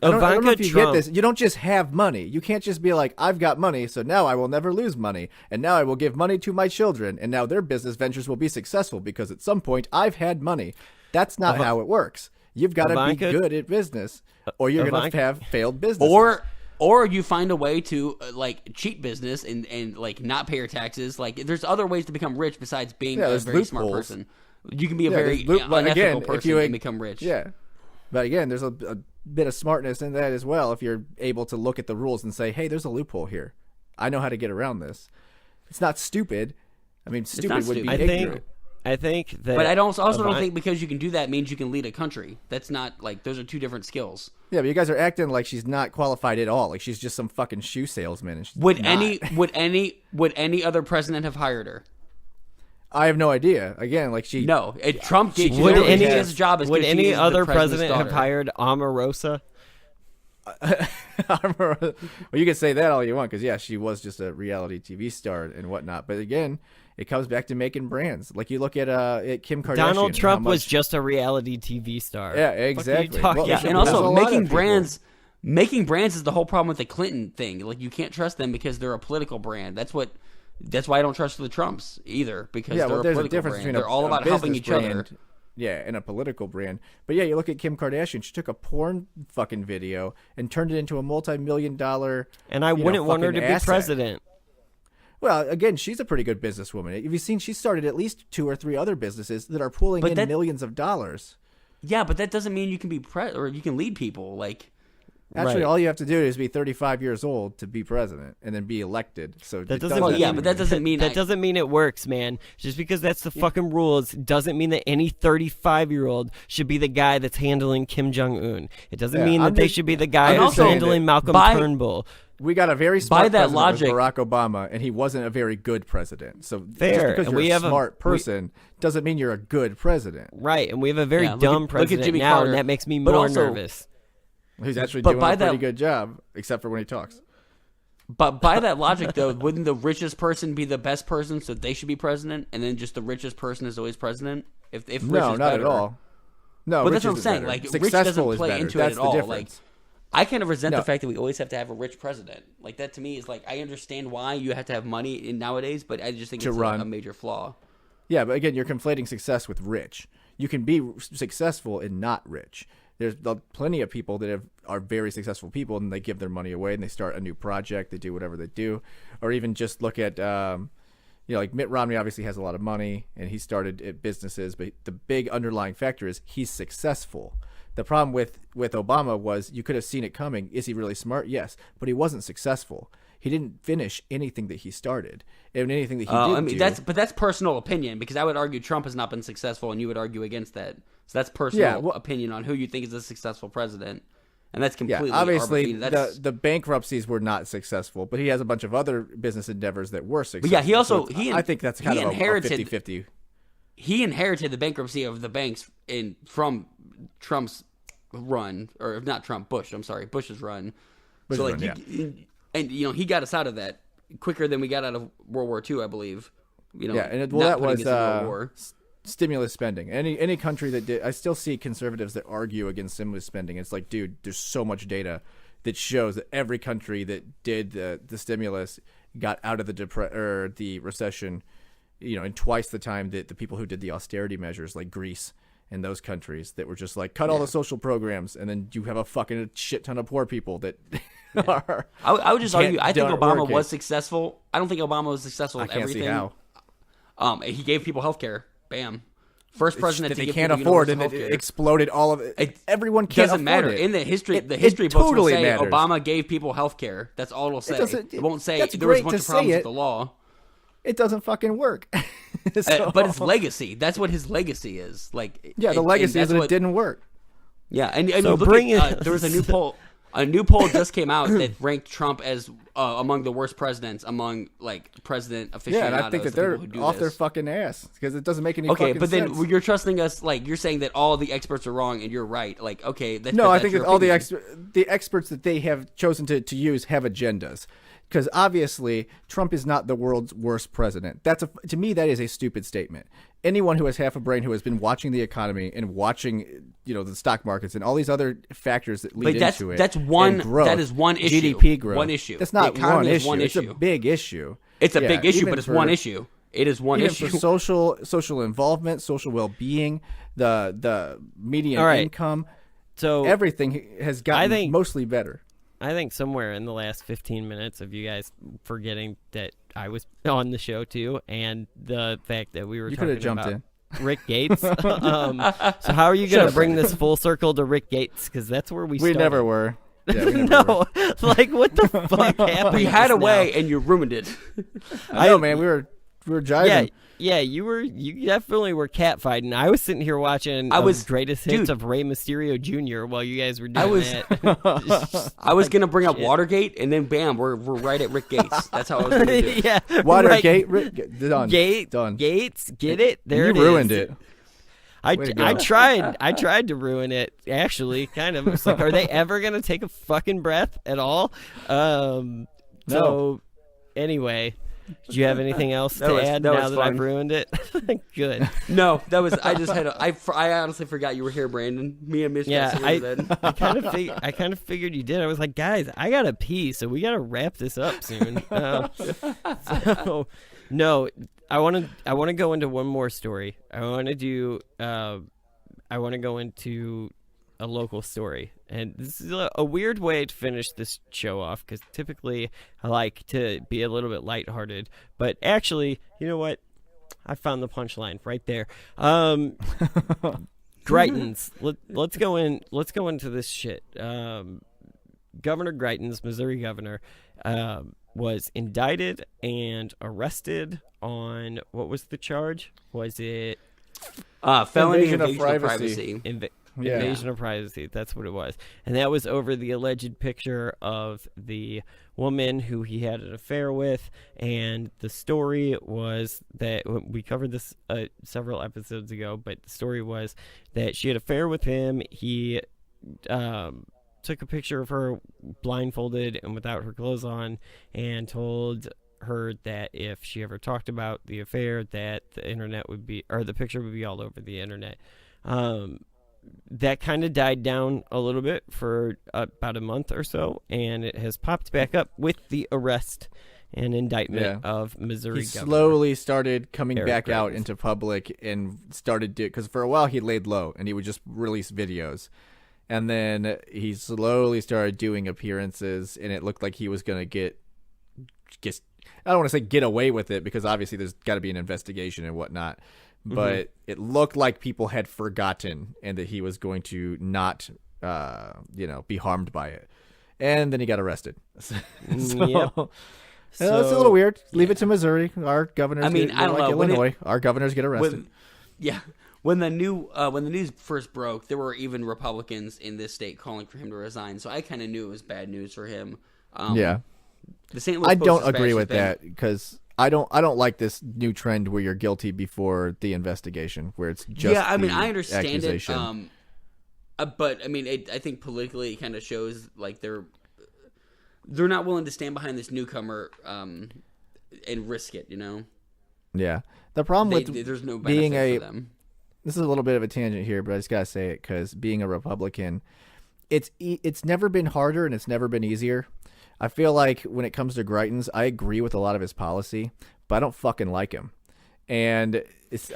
I don't know if you get this. You don't just have money. You can't just be like, I've got money, so now I will never lose money. And now I will give money to my children. And now their business ventures will be successful because at some point I've had money. That's not how it works. You've got to be good at business or you're going to have failed business. Or you find a way to cheat business and like not pay your taxes. Like there's other ways to become rich besides being a very smart person. You can be a very unethical person and become rich. Yeah. But again, there's a bit of smartness in that as well if you're able to look at the rules and say, hey, there's a loophole here. I know how to get around this. It's not stupid. I mean, stupid would be ignorant. I think that. But I also don't think because you can do that means you can lead a country. That's not like those are two different skills. Yeah, but you guys are acting like she's not qualified at all. Like she's just some fucking shoe salesman. And she's would not. any other president have hired her? I have no idea. Again, like Trump gave his job. Would any other president have hired Omarosa? Well, you can say that all you want because she was just a reality TV star and whatnot. But again, it comes back to making brands. Like you look at Kim Kardashian. Donald Trump was just a reality TV star. Yeah, exactly. And also making brands. Making brands is the whole problem with the Clinton thing. Like you can't trust them because they're a political brand. That's why I don't trust the Trumps either because they're a political brand. They're all about helping each other. Yeah, and a political brand. But you look at Kim Kardashian. She took a porn fucking video and turned it into a multi-million-dollar. And I wouldn't want her to be president. Well, again, she's a pretty good businesswoman. Have you seen she started at least 2 or 3 other businesses that are pulling in millions of dollars? Yeah, but that doesn't mean you can be or you can lead people. Like actually, all you have to do is be 35 years old to be president and then be elected. So that doesn't mean, but that doesn't mean doesn't mean it works, man. Just because that's the fucking rules doesn't mean that any 35-year-old should be the guy that's handling Kim Jong-un. It doesn't mean that they should be the guy that's handling Malcolm Turnbull. We got a very smart president with Barack Obama, and he wasn't a very good president. So just because you're a smart person doesn't mean you're a good president. Right, and we have a very dumb president now, and that makes me more nervous. He's actually doing a pretty good job, except for when he talks. But by that logic, though, wouldn't the richest person be the best person, so they should be president, and then just the richest person is always president? If rich is not better. At all. No, but that's what I'm saying. Like, rich doesn't play into it at all. Like, I kind of resent the fact that we always have to have a rich president. Like, that to me is like, I understand why you have to have money nowadays, but I just think it's a major flaw. Yeah, but again, you're conflating success with rich. You can be successful and not rich. There's plenty of people that are very successful people, and they give their money away, and they start a new project, they do whatever they do, or even just look at, like Mitt Romney obviously has a lot of money, and he started businesses, but the big underlying factor is he's successful. The problem with Obama was you could have seen it coming. Is he really smart? Yes, but he wasn't successful. He didn't finish anything that he started, and anything that he did. That's personal opinion because I would argue Trump has not been successful, and you would argue against that. So that's personal opinion on who you think is a successful president, and that's completely obviously the bankruptcies were not successful, but he has a bunch of other business endeavors that were successful. But yeah, I think that's kind of a 50-50. He inherited the bankruptcy of the banks from Trump's run, or not Trump, Bush. I'm sorry, Bush's run. And he got us out of that quicker than we got out of World War II, I believe. That was stimulus spending. Any country that did, I still see conservatives that argue against stimulus spending. It's like, dude, there's so much data that shows that every country that did the stimulus got out of the recession, in twice the time that the people who did the austerity measures, like Greece and those countries that were just like cut all the social programs, and then you have a fucking shit ton of poor people that are. I would just argue. I think Obama was successful. I don't think Obama was successful with everything. See how. He gave people healthcare. Bam. First president that they can't afford, and it exploded all of it. Everyone can't doesn't afford matter. it. In the history books will say Obama gave people health care. That's all it'll say. It won't say there was a bunch of problems with the law. It doesn't fucking work. But it's legacy. That's what his legacy is. The legacy is that it didn't work. Yeah, and so there was a new poll. A new poll just came out that ranked Trump as among the worst presidents among president aficionados. Yeah, and I think that they're off their fucking ass because it doesn't make any fucking sense. Okay, but then you're trusting us. You're saying that all the experts are wrong and you're right. I think that all the experts that they have chosen to use have agendas. Because obviously, Trump is not the world's worst president. To me, that is a stupid statement. Anyone who has half a brain who has been watching the economy and watching, the stock markets and all these other factors that lead into it. That's one. Growth, that is one issue. GDP growth. One issue. That's not one issue. It's a big issue. It's a big issue, but it's one issue. It is one issue. For social involvement, social well-being, the median income, so everything has gotten mostly better. I think somewhere in the last 15 minutes of you guys forgetting that I was on the show too, and the fact that we were talking about Rick Gates. So how are you going to bring this full circle to Rick Gates? Because that's where we started. We never were. Yeah, we never were. What the fuck happened? We had a way, and you ruined it. I know, man. We were jiving. you definitely were catfighting. I was sitting here watching greatest hits of Rey Mysterio Jr. while you guys were doing that. I was gonna bring up Watergate, and then bam, we're right at Rick Gates. That's how I was gonna do it. Yeah, Watergate, done. Gates, get it? There it is. You ruined it. I tried to ruin it, actually, kind of. It's like, are they ever going to take a fucking breath at all? No. So, anyway, do you have anything else to add now that I've ruined it? Good. No, that was, I just had, I honestly forgot you were here, Brandon. Me and Mitch. Yeah, I kind of figured you did. I was like, guys, I got to pee, so we got to wrap this up soon. So, no. I want to go into one more story. I want to go into a local story. And this is a weird way to finish this show off, because typically I like to be a little bit lighthearted. But actually, you know what? I found the punchline right there. Greitens. Let's go into this shit. Governor Greitens, Missouri governor, was indicted and arrested on, what was the charge? Was it felony invasion of privacy? Invasion of privacy. That's what it was. And that was over the alleged picture of the woman who he had an affair with. And the story was that, we covered this several episodes ago, but the story was that she had an affair with him. He took a picture of her blindfolded and without her clothes on, and told her that if she ever talked about the affair, that the internet would be, or the picture would be all over the internet. That kind of died down a little bit for about a month or so, and it has popped back up with the arrest and indictment of Missouri he governor. Slowly started coming Eric back Greitens. out into public and started because for a while he laid low and he would just release videos. And then he slowly started doing appearances, and it looked like he was going to get, I don't want to say get away with it, because obviously there's got to be an investigation and whatnot. But it looked like people had forgotten and that he was going to not, be harmed by it. And then he got arrested. It's a little weird. Leave it to Missouri. Our governors, I don't know. Illinois, our governors get arrested. When the news first broke, there were even Republicans in this state calling for him to resign. So I kind of knew it was bad news for him. The St. Louis I Post don't agree with that, because I don't like this new trend where you're guilty before the investigation, where it's just I understand accusation. it. But I think politically it kind of shows like they're not willing to stand behind this newcomer and risk it. You know. Yeah. The problem with there's no being benefit for them. This is a little bit of a tangent here, but I just gotta say it, because being a Republican, it's never been harder and it's never been easier. I feel like when it comes to Greitens, I agree with a lot of his policy, but I don't fucking like him. And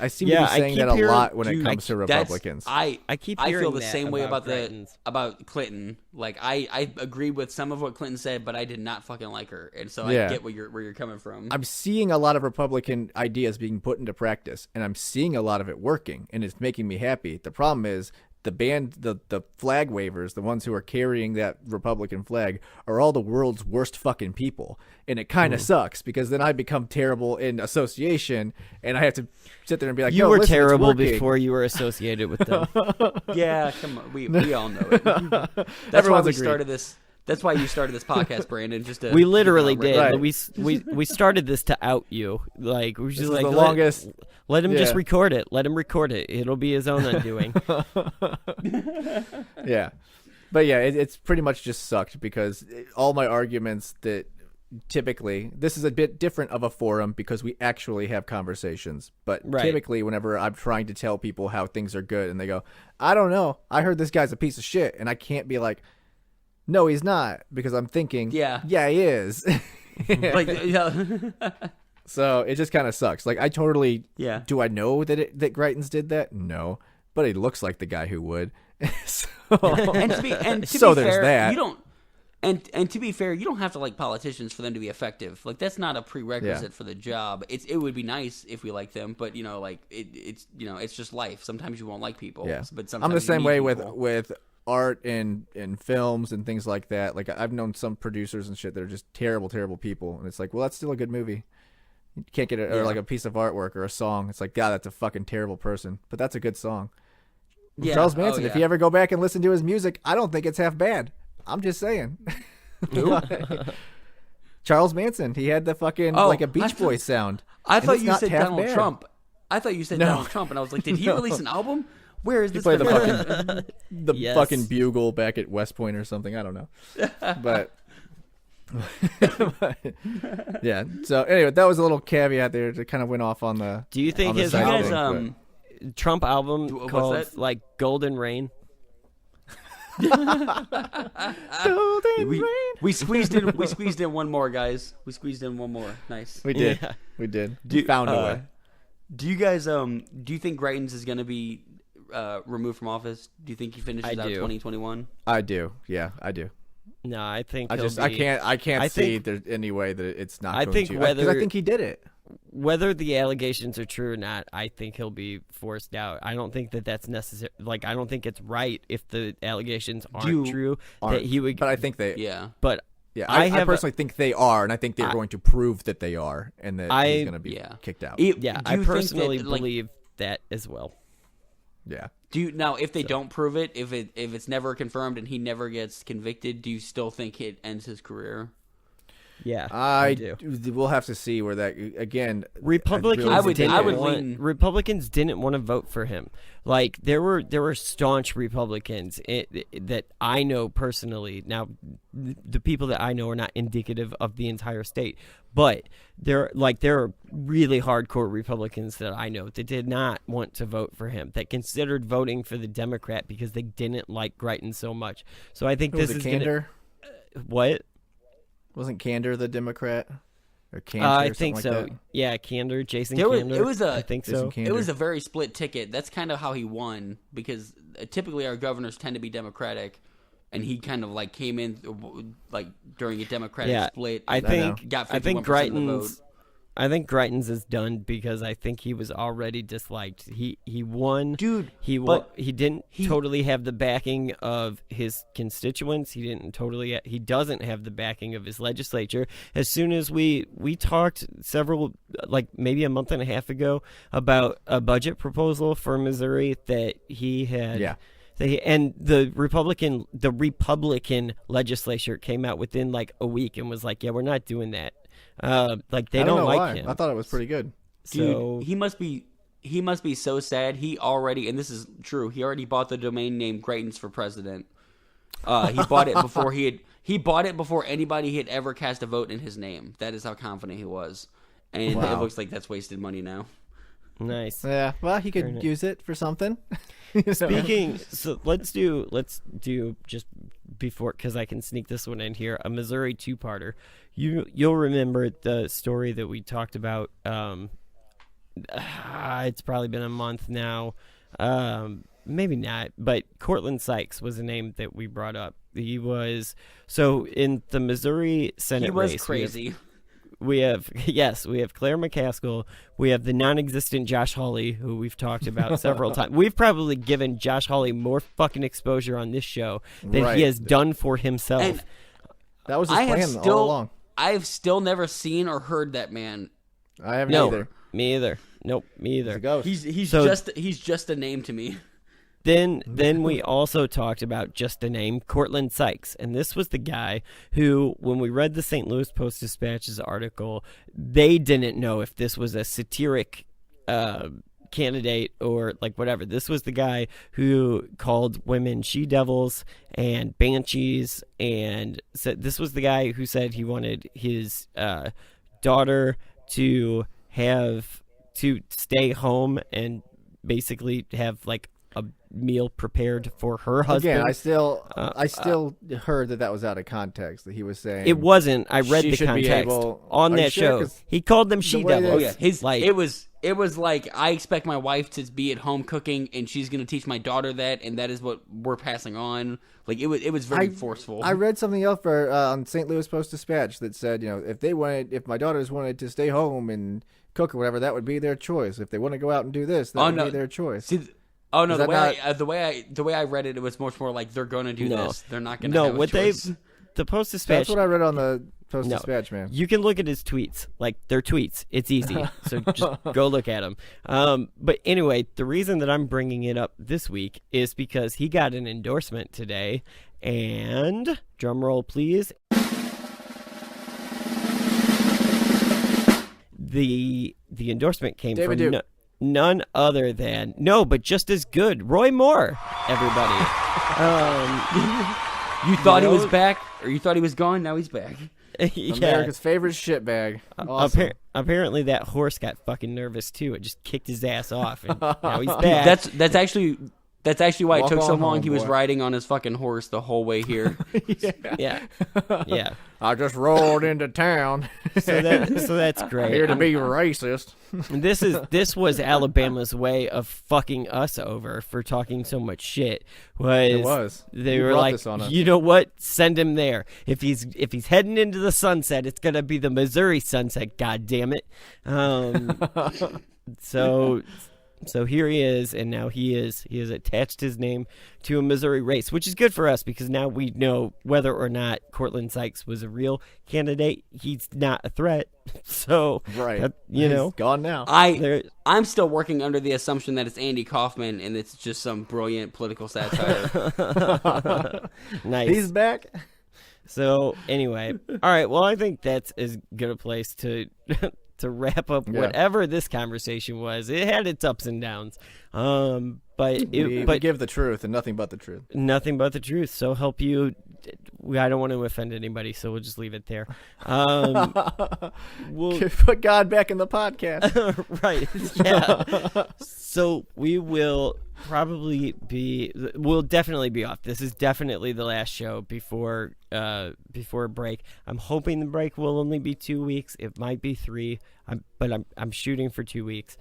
I seem to be saying that a lot when it comes to Republicans. I feel the same way about Greitens. about Clinton. Like I agree with some of what Clinton said, but I did not fucking like her, and so I get where you're coming from. I'm seeing a lot of Republican ideas being put into practice, and I'm seeing a lot of it working, and it's making me happy. The problem is the flag wavers, the ones who are carrying that Republican flag, are all the world's worst fucking people. And it kind of sucks, because then I become terrible in association, and I have to sit there and be like, you were terrible before you were associated with them. Yeah, come on. We all know it. That's why we started this. That's why you started this podcast, Brandon. Just to we literally did. Right. We started this to out you. Like we just like the longest. Let him just record it. Let him record it. It'll be his own undoing. Yeah, but yeah, it's pretty much just sucked, because all my arguments that typically, this is a bit different of a forum because we actually have conversations, but typically whenever I'm trying to tell people how things are good and they go, I don't know, I heard this guy's a piece of shit, and I can't be like, no, he's not, because I'm thinking, yeah, he is. So it just kind of sucks. Like, I totally, do I know that Greitens did that? No, but he looks like the guy who would. And to be so fair, there's that. You don't, and to be fair, you don't have to like politicians for them to be effective. Like, that's not a prerequisite for the job. It would be nice if we like them, but it's just life. Sometimes you won't like people. Yeah. But sometimes I'm the same way people. with art and films and things like that. Like, I've known some producers and shit that are just terrible people, and it's like, well, that's still a good movie. You can't get or like a piece of artwork or a song. It's like, God, that's a fucking terrible person. But that's a good song. Yeah. Charles Manson, if you ever go back and listen to his music, I don't think it's half bad. I'm just saying. Charles Manson, he had the fucking like a Beach Boys sound. I thought you said Donald Trump. I thought you said Donald Trump, and I was like, did he release an album? Where is this? He played the fucking bugle back at West Point or something. I don't know. But yeah. So anyway, that was a little caveat there to kind of went off on the. Do you think his Trump album called like Golden Rain? Golden Rain. We squeezed in one more, guys. We squeezed in one more. Nice. We did. Yeah. We did. Found a way. Do you guys do you think Greitens is going to be removed from office? Do you think he finishes out 2021? I do. Yeah, I do. No, I think I can't see there's any way that it's not. I going think to. whether I think he did it. Whether the allegations are true or not, I think he'll be forced out. I don't think that's necessary. Like, I don't think it's right if the allegations aren't true that he would. But I think they. Yeah. But yeah, I personally think they are, and I think they're going to prove that they are, and that he's going to be kicked out. I personally believe that as well. Yeah. Now if they don't prove it, if it's never confirmed and he never gets convicted, do you still think it ends his career? Yeah, I do. We'll have to see where that again. Republicans didn't want to vote for him. Like there were staunch Republicans that I know personally. Now, the people that I know are not indicative of the entire state, but there are really hardcore Republicans that I know that did not want to vote for him, that considered voting for the Democrat because they didn't like Greitens so much. So I think this is Candor. What? Wasn't Candor the Democrat? Or Cantor, I think so. Like yeah, Candor, Jason Candor. I think so. It was a very split ticket. That's kind of how he won, because typically our governors tend to be Democratic, and he kind of like came in like during a Democratic split. I think got 51% of the vote. I think Greitens is done because I think he was already disliked. He won. Dude, he didn't totally have the backing of his constituents. He doesn't have the backing of his legislature. As soon as we talked maybe a month and a half ago about a budget proposal for Missouri that he had. Yeah. And the Republican legislature came out within like a week and was like, yeah, we're not doing that. They don't like him. I thought it was pretty good. Dude, so he must be so sad. He already, and this is true, he already bought the domain name Greitens for President. He bought it before anybody had ever cast a vote in his name. That is how confident he was. And it looks like that's wasted money now. Nice. Yeah. Well, he could use it for something. So let's do just before, because I can sneak this one in here, a Missouri two-parter. You'll remember the story that we talked about. It's probably been a month now. Maybe not, but Cortland Sykes was a name that we brought up. He was in the Missouri Senate race. He was crazy. We have Claire McCaskill. We have the non-existent Josh Hawley, who we've talked about several times. We've probably given Josh Hawley more fucking exposure on this show than he has done for himself. And that was his plan all along. I've still never seen or heard that man. I haven't either. Me either. Nope, me either. He's just a name to me. Then we also talked about just a name, Cortland Sykes. And this was the guy who, when we read the St. Louis Post-Dispatch's article, they didn't know if this was a satiric candidate or like whatever. This was the guy who called women she-devils and banshees, and said this was the guy who said he wanted his daughter to stay home and basically have like a meal prepared for her husband. Again, I still heard that was out of context. That he was saying it wasn't. I read the context on that show. He called them she-devils. Oh yeah, it was like, I expect my wife to be at home cooking, and she's going to teach my daughter that, and that is what we're passing on. Like it was very forceful. I read something else on St. Louis Post-Dispatch that said, if my daughters wanted to stay home and cook or whatever, that would be their choice. If they want to go out and do this, that would be their choice. See, the way I read it, it was much more like they're going to do this. They're not going to have a choice. The Post-Dispatch. That's what I read on the Post-Dispatch, man. You can look at his tweets. Like, they're tweets. It's easy. So just go look at them. But anyway, the reason that I'm bringing it up this week is because he got an endorsement today. And, drum roll, please. The endorsement came David from none other than, but just as good, Roy Moore, everybody. You thought he was back, or you thought he was gone? Now he's back. Yeah. America's favorite shitbag. Awesome. Apparently that horse got fucking nervous too. It just kicked his ass off, and now he's back. That's actually why it took so long. He was boy. riding on his fucking horse the whole way here. Yeah. I just rolled into town. So that's great. Here to be racist. This was Alabama's way of fucking us over for talking so much shit. It was. They You were brought like, this on us. you know what? Send him there. If he's heading into the sunset, it's gonna be the Missouri sunset. God damn it. So here he is, and now he has attached his name to a Missouri race, which is good for us because now we know whether or not Cortland Sykes was a real candidate. He's not a threat, so Right. He's gone now. I'm still working under the assumption that it's Andy Kaufman and it's just some brilliant political satire. Nice. He's back. So anyway, all right. Well, I think that's as good a place to wrap up whatever this conversation was. It had its ups and downs, but we give the truth and nothing but the truth. Nothing but the truth. So help you. I don't want to offend anybody, so we'll just leave it there. We'll put God back in the podcast. Right. Yeah. So we'll definitely be off. This is definitely the last show before break. I'm hoping the break will only be 2 weeks. It might be 3, but I'm shooting for 2 weeks.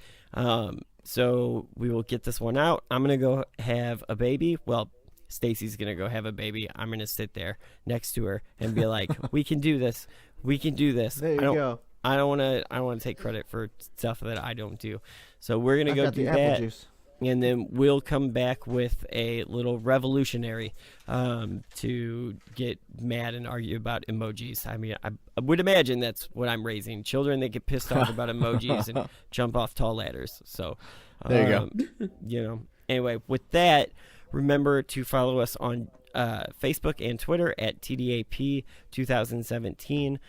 So we will get this one out. I'm gonna go have a baby. Well, Stacy's gonna go have a baby. I'm gonna sit there next to her and be like, "We can do this. We can do this." There you go. I don't want to take credit for stuff that I don't do. So we're gonna go do the apple that. juice. And then we'll come back with a little revolutionary to get mad and argue about emojis. I mean, I would imagine that's what I'm raising. Children that get pissed off about emojis and jump off tall ladders. So there you go. Anyway, with that, remember to follow us on Facebook and Twitter at TDAP 2017.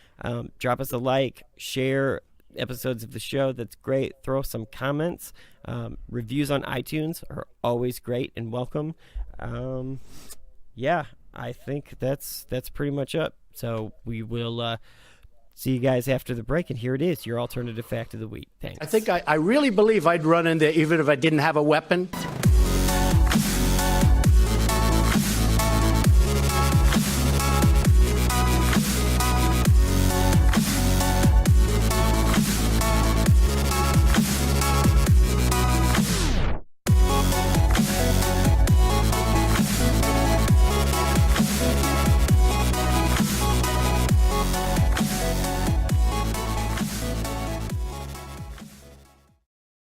Drop us a like, share episodes of the show. That's great. Throw some comments. Reviews on iTunes are always great and welcome. I think that's pretty much up. So we will see you guys after the break, and here it is, your alternative fact of the week. Thanks. I think I really believe I'd run in there even if I didn't have a weapon.